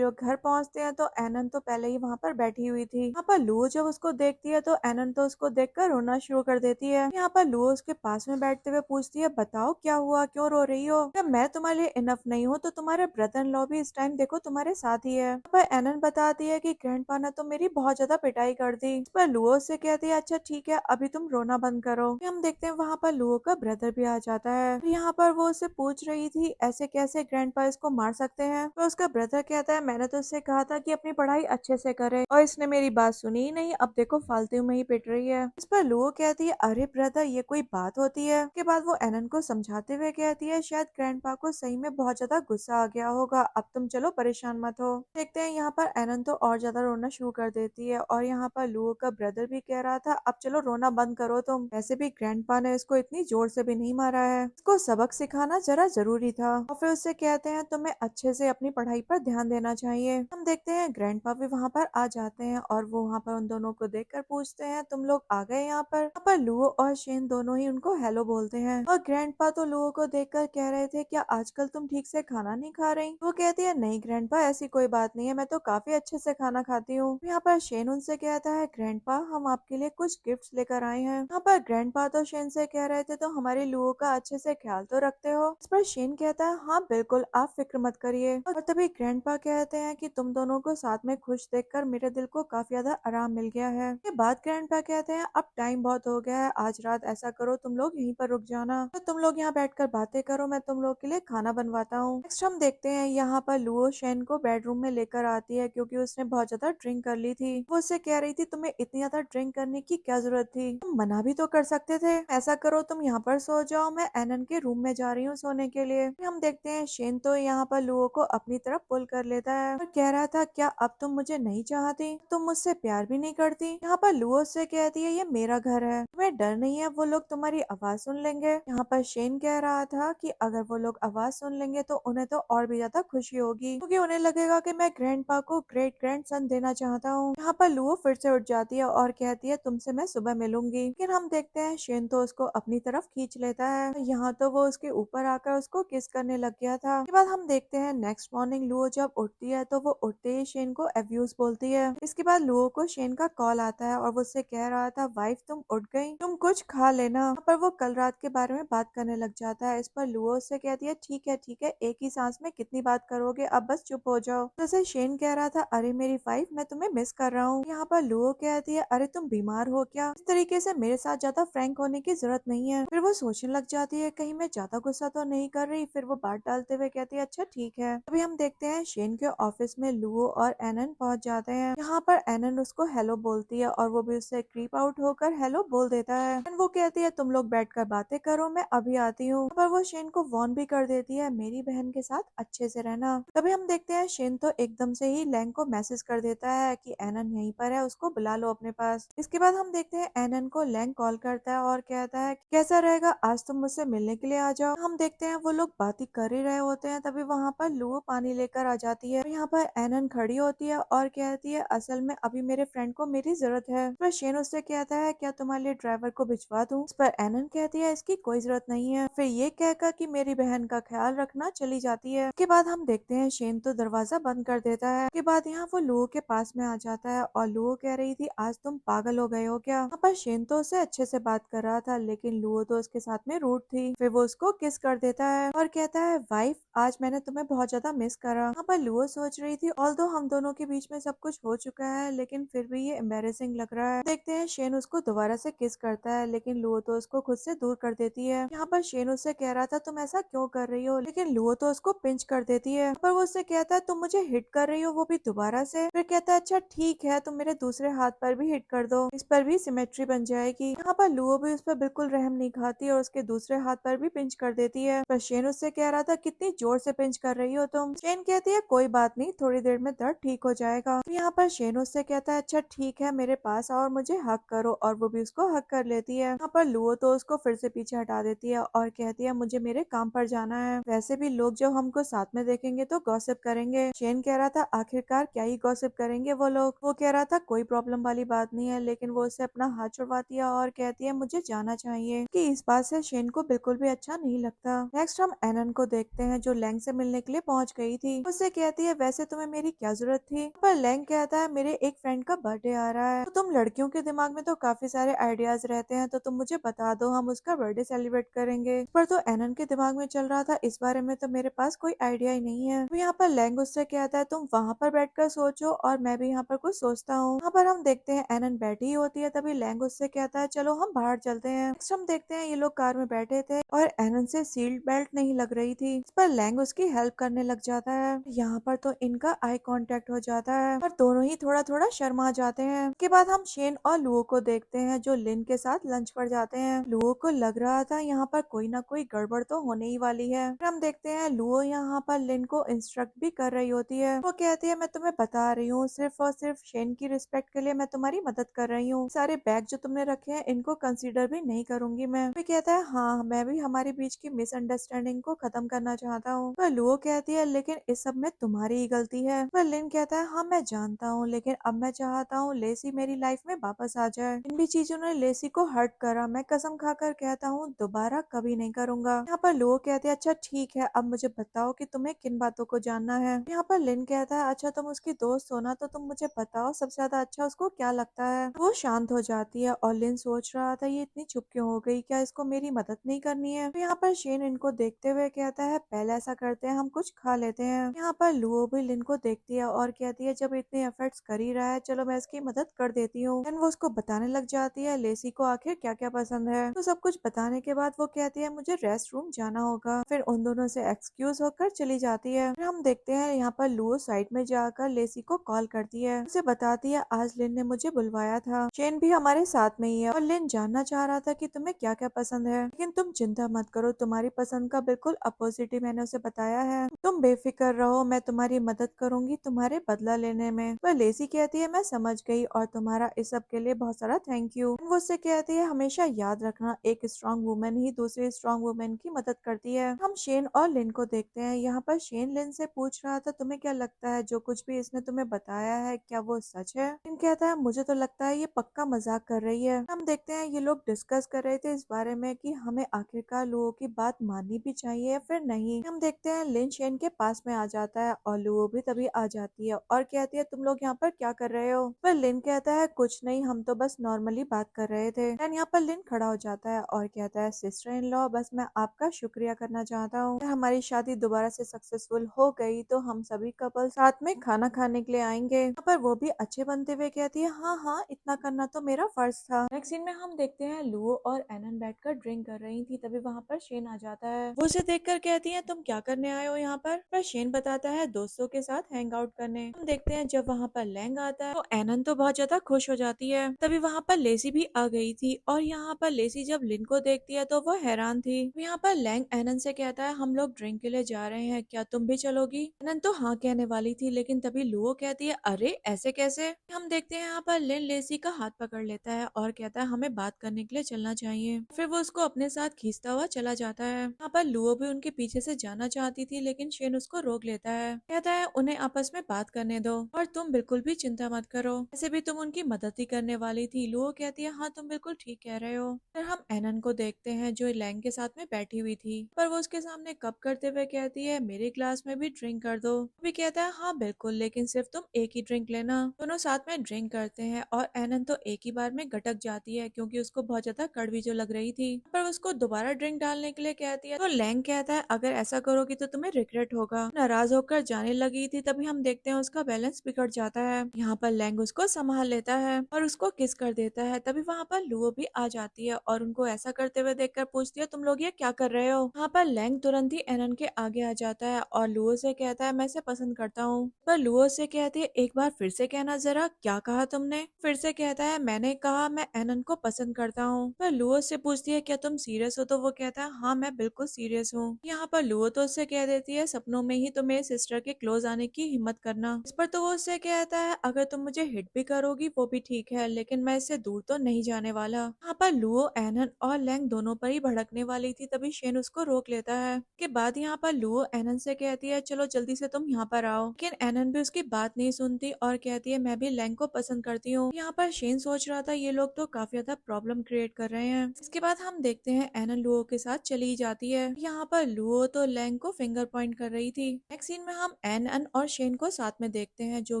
लोग घर पहुंचते हैं तो एनन तो पहले ही वहाँ पर बैठी हुई थी। यहाँ पर लुओ जब उसको देखती है तो एनन तो उसको देखकर रोना शुरू कर देती है। यहाँ पर लुओ उसके पास में बैठते हुए पूछती है बताओ क्या हुआ, क्यों रो रही हो। जब मैं तुम्हारे लिए इनफ नहीं हूँ तो तुम्हारे ब्रदर इन लॉ भी इस टाइम देखो तुम्हारे साथ ही है। यहाँ पर एनन बताती है कि ग्रैंडपा ने तो मेरी बहुत ज्यादा पिटाई कर दी। इस पर लुओ से कहती है अच्छा ठीक है अभी तुम रोना बंद करो। फिर हम देखते हैं वहाँ पर लुओ का ब्रदर भी आ जाता है। फिर यहाँ पर वो उससे पूछ रही थी ऐसे कैसे ग्रैंडपा इसको मार सकते हैं। तो उसका ब्रदर कहता है मैंने तो उससे कहा था कि अपनी पढ़ाई अच्छे से करे और इसने मेरी बात सुनी ही नहीं, अब देखो फालतू में ही पिट रही है। इस पर लुओ कहती है अरे ब्रदर ये कोई बात होती है। उसके बाद वो एनन को समझाते हुए कहती है शायद ग्रैंडपा को सही में बहुत ज्यादा गुस्सा आ गया होगा, अब तुम चलो परेशान मत हो। देखते हैं यहाँ पर एनन तो और ज्यादा रोना शुरू कर देती है और यहाँ पर लुओ का ब्रदर भी कह रहा था अब चलो रोना बंद करो तुम, वैसे भी ग्रैंडपा ने इसको इतनी जोर से भी नहीं मारा है, इसको सबक सिखाना जरा जरूरी था। और फिर उससे कहते हैं तुम्हें अच्छे से अपनी पढ़ाई पर ध्यान देना चाहिए। हम देखते हैं ग्रैंडपा भी वहाँ पर आ जाते हैं और वो वहाँ पर उन दोनों को देखकर पूछते हैं तुम लोग आ गए यहाँ पर। यहाँ पर लुओ और शेन दोनों ही उनको हेलो बोलते हैं और ग्रैंडपा तो लुओ को देखकर कह रहे थे क्या आजकल तुम ठीक से खाना नहीं खा रही। वो कहती है नहीं ग्रैंडपा ऐसी कोई बात नहीं है, मैं तो काफी अच्छे से खाना खाती हूँ। यहाँ पर शेन उनसे कहता है ग्रैंडपा हम आपके लिए कुछ गिफ्ट्स लेकर आए हैं। यहाँ पर ग्रैंडपा तो शेन से कह रहे थे तो हमारे लुओ का अच्छे से ख्याल तो रखते हो। इस पर शेन कहता है हाँ बिल्कुल आप फिक्र मत करिए। और तभी ग्रैंडपा कहते हैं कि तुम दोनों को साथ में खुश देखकर मेरे दिल को काफी ज्यादा आराम मिल गया है। ये बात ग्रैंडपा कहते हैं अब टाइम बहुत हो गया है, आज रात ऐसा करो तुम लोग यहीं पर रुक जाना, तो तुम लोग यहाँ बैठकर बातें करो, मैं तुम लोग के लिए खाना बनवाता हूँ। नेक्स्ट हम देखते हैं यहाँ पर लुओ शेन को बेडरूम में लेकर आती है क्योंकि उसने बहुत ज्यादा ड्रिंक कर ली थी। वो उससे कह रही थी तुम्हें इतनी ज्यादा ड्रिंक करने की क्या जरूरत थी, तुम मना भी तो कर सकते थे। ऐसा करो तुम यहाँ पर सो जाओ, मैं एनन के रूम में जा रही हूँ सोने के लिए। फिर हम देखते हैं शेन तो यहाँ पर लुओ को अपनी तरफ पुल कर लेता है और कह रहा था क्या अब तुम मुझे नहीं चाहती, तुम मुझसे प्यार भी नहीं करती। यहाँ पर लुओ से कहती है ये मेरा घर है, तुम्हें डर नहीं है वो लोग तुम्हारी आवाज सुन लेंगे। यहाँ पर शेन कह रहा था कि अगर वो लोग आवाज सुन लेंगे तो उन्हें तो और भी ज्यादा खुशी होगी क्योंकि उन्हें लगेगा कि मैं ग्रैंडपा को ग्रेट ग्रैंड सन देना चाहता हूँ। यहाँ पर लुओ फिर से उठ जाती है और कहती है तुमसे मैं सुबह मिलूंगी। लेकिन हम देखते हैं शेन तो उसको अपनी तरफ खींच लेता है। यहाँ तो वो उसके ऊपर आकर उसको किस करने लग गया था। इसके बाद हम देखते हैं नेक्स्ट मॉर्निंग लुओ जब उठती है तो वो उठते ही शेन को अब्यूज बोलती है। इसके बाद लुओ को शेन का कॉल आता है और वो उससे कह रहा था वाइफ तुम उठ गई, तुम कुछ खा लेना। यहाँ पर वो कल रात के बारे में बात करने लग जाता है। इस पर लुओ से कहती है ठीक है एक ही सांस में कितनी बात करोगे, अब बस चुप हो जाओ। तो उसे शेन कह रहा था अरे मेरी वाइफ मैं तुम्हें मिस कर रहा हूँ। यहाँ पर लुओ कहती है अरे तुम बीमार हो क्या, इस तरीके से मेरे साथ ज्यादा फ्रैंक होने की जरूरत नहीं है। फिर वो सोचने लग जाती है कहीं मैं ज्यादा गुस्सा तो नहीं कर रही। फिर वो बात डालते हुए कहती है अच्छा ठीक है। अभी हम देखते हैं शेन के ऑफिस में लुओ और एनन पहुंच जाते हैं। यहाँ पर एनन उसको हेलो बोलती है और वो भी उससे क्रीप आउट होकर हेलो बोल देता है। And वो कहती है तुम लोग बैठकर बातें करो, मैं अभी आती हूँ। पर वो शेन को वार्न भी कर देती है मेरी बहन के साथ अच्छे से रहना। तभी हम देखते हैं शेन तो एकदम से ही लैंग को मैसेज कर देता है कि एनन यहीं पर है, उसको बुला लो अपने पास। इसके बाद हम देखते हैं एनन को लैंग कॉल करता है और कहता है कैसा रहेगा आज तुम मुझसे मिलने के लिए आ जाओ। हम देखते हैं वो लोग बातें कर ही रहे होते हैं, तभी वहाँ पर लुओ पानी लेकर आ जाती है। यहाँ पर एनन खड़ी होती है और कहती है असल में अभी मेरे फ्रेंड को मेरी जरूरत है। पर शेन उससे कहता है क्या तुम्हारे लिए ड्राइवर को भिजवा दूं? इस पर एनन कहती है इसकी कोई जरूरत नहीं है। फिर ये कहकर कि मेरी बहन का ख्याल रखना चली जाती है। उसके बाद हम देखते हैं शेन तो दरवाजा बंद कर देता है। उसके बाद यहाँ वो लुओ के पास में आ जाता है और लुओ कह रही थी आज तुम पागल हो गए हो क्या? यहाँ पर शेन तो उससे अच्छे से बात कर रहा था लेकिन लुओ तो उसके साथ में रूड थी। फिर वो उसको किस कर देता है और कहता है वाइफ आज मैंने तुम्हें बहुत ज्यादा मिस करा। यहाँ पर लुओ सोच रही थी ऑल्दो हम दोनों के बीच में सब कुछ हो चुका है लेकिन फिर भी ये एम्बेरेसिंग लग रहा है। देखते हैं शेन उसको दोबारा से किस करता है लेकिन लुओ तो उसको खुद से दूर कर देती है। यहाँ पर शेन उससे कह रहा था तुम ऐसा क्यों कर रही हो, लेकिन लुओ तो उसको पिंच कर देती है। पर वो उससे कहता है तुम मुझे हिट कर रही हो वो भी दोबारा से। फिर कहता है अच्छा ठीक है तुम मेरे दूसरे हाथ पर भी हिट कर दो, इस पर भी सिमेट्री बन जाएगी। यहाँ पर लुओ भी उस पर बिल्कुल रहम नहीं खाती और उसके दूसरे हाथ पर भी पिंच कर देती है। पर शेन उससे कह रहा था कितनी जोर से पिंच कर रही हो तुम। शेन कहती है कोई बात नहीं थोड़ी देर में दर्द ठीक हो जाएगा। तो यहाँ पर शेन उससे कहता है अच्छा ठीक है मेरे पास आओ और मुझे हक करो, और वो भी उसको हक कर लेती है। यहाँ पर लुओ तो उसको फिर से पीछे हटा देती है और कहती है मुझे मेरे काम पर जाना है, वैसे भी लोग जब हमको साथ में देखेंगे तो गॉसिप करेंगे। शेन कह रहा था आखिरकार क्या ही गॉसिप करेंगे वो लोग। वो कह रहा था कोई प्रॉब्लम वाली बात नहीं है, लेकिन वो उससे अपना हाथ छुड़वाती है और कहती है मुझे जाना चाहिए। कि इस बात से शेन को बिल्कुल भी अच्छा नहीं लगता। नेक्स्ट हम एनन को देखते हैं जो लैंग से मिलने के लिए पहुंच गई थी। उससे कहती है वैसे तुम्हें मेरी क्या जरूरत थी? पर लैंग कहता है मेरे एक फ्रेंड का बर्थडे आ रहा है, तो तुम लड़कियों के दिमाग में तो काफी सारे आइडियाज रहते हैं, तो तुम मुझे बता दो हम उसका बर्थडे सेलिब्रेट करेंगे। पर तो एनन के दिमाग में चल रहा था इस बारे में तो मेरे पास कोई आइडिया ही नहीं है। तो यहाँ पर लैंग उससे कहता है तुम वहाँ पर बैठकर सोचो और मैं भी यहाँ पर कुछ सोचता हूँ। यहाँ पर हम देखते हैं एनन बैठी होती है, तभी लैंग उससे कहता है चलो हम बाहर चलते हैं। नेक्स्ट हम देखते हैं ये लोग कार में बैठे थे और एनन से सीट बेल्ट नहीं लग रही थी। इस पर लैंग उसकी हेल्प करने लग जाता है। यहाँ पर तो इनका आई कांटेक्ट हो जाता है और दोनों ही थोड़ा थोड़ा शर्मा जाते हैं। उसके बाद हम शेन और लुओ को देखते हैं जो लिन के साथ लंच पर जाते हैं। लुओ को लग रहा था यहाँ पर कोई ना कोई गड़बड़ तो होने ही वाली है। फिर हम देखते हैं लुओ यहाँ पर लिन को इंस्ट्रक्ट भी कर रही होती है। वो कहती है मैं तुम्हें बता रही हूँ सिर्फ और सिर्फ शेन की रिस्पेक्ट के लिए मैं तुम्हारी मदद कर रही हूँ, सारे बैग जो तुमने रखे हैं इनको कंसीडर भी नहीं करूंगी मैं। फिर कहता है हाँ मैं भी हमारे बीच की मिसअंडरस्टैंडिंग को खत्म करना चाहता हूँ। पर लुओ कहती है लेकिन इस सब में तुम्हारी ही गलती है। पर लिन कहता है हाँ मैं जानता हूँ लेकिन अब मैं चाहता हूँ लेसी मेरी लाइफ में वापस आ जाए। इन भी चीजों ने लेसी को हर्ट करा, मैं कसम खाकर कहता हूँ दोबारा कभी नहीं करूंगा। यहाँ पर लुओ कहते हैं अच्छा ठीक है अब मुझे बताओ कि तुम्हें किन बातों को जानना है। यहाँ पर लिन कहता है अच्छा तुम उसकी दोस्त हो ना, तो तुम मुझे बताओ सबसे ज्यादा अच्छा उसको क्या लगता है। वो शांत हो जाती है और लिन सोच रहा था ये इतनी चुप क्यों हो गई, क्या इसको मेरी मदद नहीं करनी है। तो यहाँ पर शेन इनको देखते हुए कहता है पहले ऐसा करते हैं हम कुछ खा लेते हैं। यहाँ पर लुओ भी लिन को देखती है और कहती है जब इतने एफर्ट्स कर ही रहा है चलो मैं इसकी मदद कर देती हूँ। वो उसको बताने लग जाती है लेसी को आखिर क्या क्या पसंद है। तो सब कुछ बताने के बाद वो कहती है मुझे रेस्ट रूम जाना होगा। फिर उन दोनों से एक्सक्यूज होकर चली जाती है। फिर हम देखते हैं यहाँ पर लुओ साइड में जाकर लेसी को कॉल करती है, उसे बताती है आज लिन ने मुझे बुलवाया था, शेन भी हमारे साथ में ही है और लिन जानना चाह रहा था कि तुम्हें क्या क्या पसंद है, लेकिन तुम चिंता मत करो तुम्हारी पसंद का बिल्कुल अपोजिट ही मैंने उसे बताया है, तुम बेफिक्र रहो मैं तुम्हारी मदद करूंगी तुम्हारे बदला लेने में। वह लेसी कहती है मैं समझ गई और तुम्हारा इस सब के लिए बहुत सारा थैंक यू। वो उससे कहती है हमेशा याद रखना एक स्ट्रॉन्ग वुमेन ही दूसरी स्ट्रॉन्ग वुमेन की मदद करती है। हम शेन और लिन को देखते हैं। यहाँ पर शेन लिन से पूछ रहा था तुम्हें क्या लगता है जो कुछ भी इसने तुम्हें बताया है क्या वो सच है। लिन कहता है मुझे तो लगता है ये पक्का मजाक कर रही है। हम देखते हैं ये लोग डिस्कस कर रहे थे इस बारे में कि हमें आखिरकार लोगों की बात माननी भी चाहिए या फिर नहीं। हम देखते हैं लिन शेन के पास में आ जाता है और लुओ भी तभी आ जाती है और कहती है तुम लोग यहाँ पर क्या कर रहे हो। पर लिन कहता है कुछ नहीं हम तो बस नॉर्मली बात कर रहे थे। एंड यहाँ पर लिन खड़ा हो जाता है और कहता है सिस्टर इन लॉ बस मैं आपका शुक्रिया करना चाहता हूँ, हमारी शादी दोबारा से सक्सेसफुल हो गई तो हम सभी कपल साथ में खाना खाने के लिए आएंगे। यहाँ पर वो भी अच्छे बनते हुए कहती है हाँ हाँ इतना करना तो मेरा फर्ज था। नेक्स्ट सीन में हम देखते हैं लुओ और एनन बैठकर बैठकर ड्रिंक कर रही थी, तभी वहाँ पर शेन आ जाता है। वो उसे देखकर कहती है तुम क्या करने आए हो यहाँ पर शेन बताता है दोस्तों के साथ हैंग आउट करने। हम देखते हैं जब वहाँ पर लैंग आता है तो एनन तो बहुत ज्यादा खुश हो जाती है। तभी वहाँ पर लेसी भी आ गई थी और यहाँ पर लेसी जब लिन को देखती है तो वो हैरान थी। यहाँ पर लैंग एनन से कहता है हम लोग ड्रिंक के लिए जा रहे हैं, क्या तुम भी चलोगी? एनन तो हाँ कहने वाली थी, लेकिन तभी लुओ कहती है अरे ऐसे कैसे? हम देखते हैं यहाँ पर लिन लेसी का हाथ पकड़ लेता है और कहता है हमें बात करने के लिए चलना चाहिए। फिर वो उसको अपने साथ खींचता हुआ चला जाता है। यहाँ पर लुओ भी उनके पीछे से जाना चाहती थी, लेकिन शेन उसको रोक लेता है। कहता है उन्हें आपस में बात करने दो और तुम बिल्कुल भी चिंता मत करो, ऐसे भी तुम उनकी मदद ही करने वाली थी। लुओ कहती है हाँ तुम बिल्कुल ठीक कह रहे हो। फिर हम एनन को देखते हैं जो लैंग के साथ में बैठी हुई थी, पर वो उसके सामने कप करते हुए कहती है मेरे ग्लास में भी ड्रिंक कर दो। वो भी कहता है हाँ बिल्कुल, लेकिन सिर्फ तुम एक ही ड्रिंक लेना। दोनों साथ में ड्रिंक करते हैं और एनन तो एक ही बार में गटक जाती है क्योंकि उसको बहुत ज्यादा कड़वी जो लग रही थी। पर उसको दोबारा ड्रिंक डालने के लिए कहती है तो लैंग कहता है अगर ऐसा करोगी तो तुम्हें रिग्रेट होगा। नाराज होकर जाने लगी थी, तभी हम देखते हैं उसका बैलेंस बिगड़ जाता है। यहाँ पर लैंग उसको संभाल लेता है और उसको किस कर देता है। तभी वहाँ पर लुओ भी आ जाती है और उनको ऐसा करते हुए देखकर पूछती है तुम लोग ये क्या कर रहे हो? यहाँ पर लैंग तुरंत ही एनन के आगे आ जाता है और लुओ से कहता है मैं इसे पसंद करता हूँ। पर लुओ से कहती है एक बार फिर से कहना जरा, क्या कहा तुमने? फिर से कहता है मैंने कहा मैं एनन को पसंद करता हूँ। पर लुओ से पूछती है क्या तुम सीरियस हो? तो वो कहता है हाँ मैं बिल्कुल सीरियस हूँ। यहाँ पर लुओ तो उससे कह देती है सपनों में ही तो मेरे सिस्टर के क्लोज आने की हिम्मत करना। इस पर तो वो उससे कहता है अगर तुम मुझे हिट भी करोगी वो भी ठीक है, लेकिन मैं इससे दूर तो नहीं जाने वाला। यहाँ पर लुओ एनन और लैंग दोनों पर ही भड़कने वाली थी, तभी शेन उसको रोक लेता है। के बाद यहाँ पर लुओ एनन से कहती है चलो जल्दी से तुम यहाँ पर आओ, लेकिन एनन भी उसकी बात नहीं सुनती और कहती है मैं भी लैंग को पसंद करती हूँ। यहाँ पर शेन सोच रहा था ये लोग तो काफी ज्यादा प्रॉब्लम क्रिएट कर रहे हैं। इसके बाद हम देखते हैं एनन लुओ के साथ चली जाती है। यहाँ पर लुओ तो लैंग को फिंगर पॉइंट कर रही थी। नेक्स्ट सीन में हम एनन और शेन को साथ में देखते हैं जो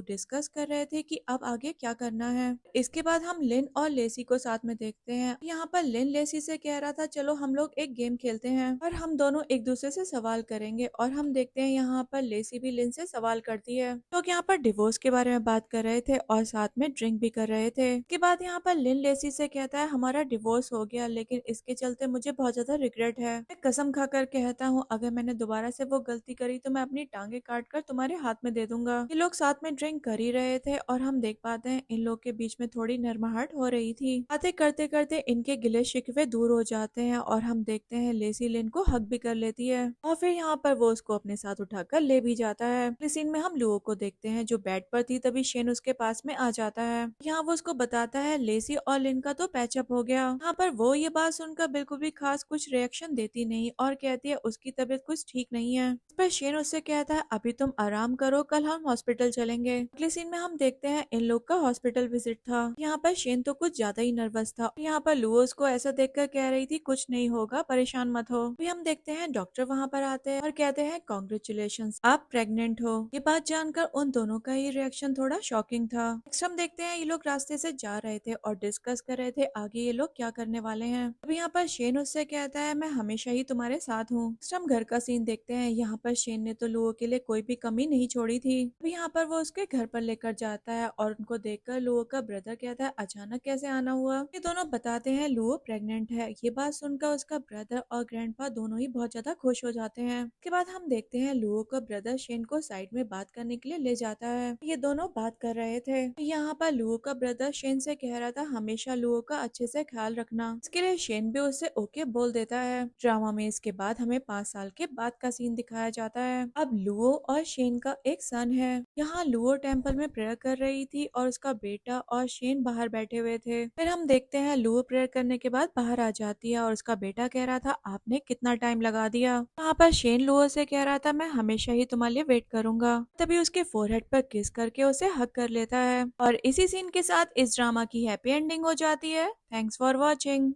डिस्कस कर रहे थे कि अब आगे क्या करना है। इसके बाद हम लिन और लेसी को साथ में देखते हैं। यहाँ पर लिन लेसी से कह रहा था चलो हम लोग एक गेम खेलते हैं और हम दोनों एक दूसरे से सवाल करेंगे, और हम देखते हैं यहाँ पर लेसी भी लिन से सवाल करती है। लोग यहाँ पर डिवोर्स के बारे में बात कर रहे थे और साथ में ड्रिंक भी कर रहे थे। के बाद यहाँ पर लिन लेसी से कहता है हमारा डिवोर्स हो गया, लेकिन इसके चलते मुझे बहुत ज्यादा रिग्रेट है। मैं कसम खाकर कहता हूँ अगर मैंने दोबारा से वो गलती करी तो मैं अपनी टांगे काट कर तुम्हारे हाथ में दे दूंगा। ये लोग साथ में ड्रिंक कर ही रहे थे और हम देख पाते हैं इन लोग के बीच में थोड़ी नरमाहट हो रही थी। बातें करते करते इनके गिले शिकवे दूर हो जाते हैं और हम देखते हैं लेसी लिन को हक भी कर लेती है और फिर यहाँ पर वो उसको अपने साथ उठाकर ले भी जाता है। इस सीन में हम लुओ को देखते हैं जो बेड पर थी, तभी शेन उसके पास में आ जाता है। यहाँ वो उसको बताता है लेसी और लिन का तो पैचअप हो गया। यहाँ पर वो ये बात सुनकर बिल्कुल भी खास कुछ रिएक्शन देती नहीं और कहती है उसकी तबीयत कुछ ठीक नहीं है। इस पर शेन उससे कहता है अभी तुम आराम करो, कल हम हॉस्पिटल चलेंगे। अगले सीन में हम देखते हैं इन लोग का हॉस्पिटल विजिट था। यहाँ पर शेन तो कुछ ज्यादा ही नर्वस था। यहाँ पर लुओ उसको ऐसा देखकर कह रही थी कुछ नहीं होगा, परेशान मत हो। अभी हम देखते हैं डॉक्टर वहाँ पर आते हैं और कहते हैं कॉन्ग्रेचुलेशंस, आप प्रेग्नेंट हो। ये बात जानकर उन दोनों का ही रिएक्शन थोड़ा शॉकिंग था। नेक्स्ट हम देखते हैं ये लोग रास्ते से जा रहे थे और डिस्कस कर रहे थे आगे ये लोग क्या करने वाले हैं। अब यहाँ पर शेन उससे कहता है मैं हमेशा ही तुम्हारे साथ हूँ। नेक्स्ट हम घर का सीन देखते हैं। यहाँ पर शेन ने तो लुओ के लिए कोई भी कमी नहीं छोड़ी थी। अभी यहाँ पर वो उसके घर पर लेकर जाता है और उनको देखकर लुओ का ब्रदर कहता है अचानक कैसे आना हुआ। ये दोनों बताते हैं लुओ प्रेग्नेंट है। ये बात सुनकर उसका ब्रदर और ग्रैंडपा दोनों ही बहुत ज्यादा खुश हो जाते हैं। उसके बाद हम देखते हैं लुओ का ब्रदर शेन को साइड में बात करने के लिए ले जाता है। ये दोनों बात कर रहे थे। यहाँ पर लुओ का ब्रदर शेन से कह रहा था हमेशा लुओ का अच्छे से ख्याल रखना। इसके लिए शेन भी उससे ओके बोल देता है। ड्रामा में इसके बाद हमें 5 साल के बाद का सीन दिखाया जाता है। अब लुओ और शेन का एक सन है। यहाँ लुओ टेम्पल में प्रेयर कर रही थी और उसका बेटा और शेन बाहर बैठे हुए थे। फिर हम देखते हैं लुओ प्रेयर करने के बाद बाहर आ जाती है और उसका बेटा कह रहा था आपने कितना टाइम लगा दिया। वहाँ पर शेन लुओ से कह रहा था मैं हमेशा ही तुम्हारे लिए वेट करूंगा। तभी उसके फोरहेड पर किस करके उसे हक कर लेता है और इसी सीन के साथ इस ड्रामा की हैप्पी एंडिंग हो जाती है। Thanks for watching.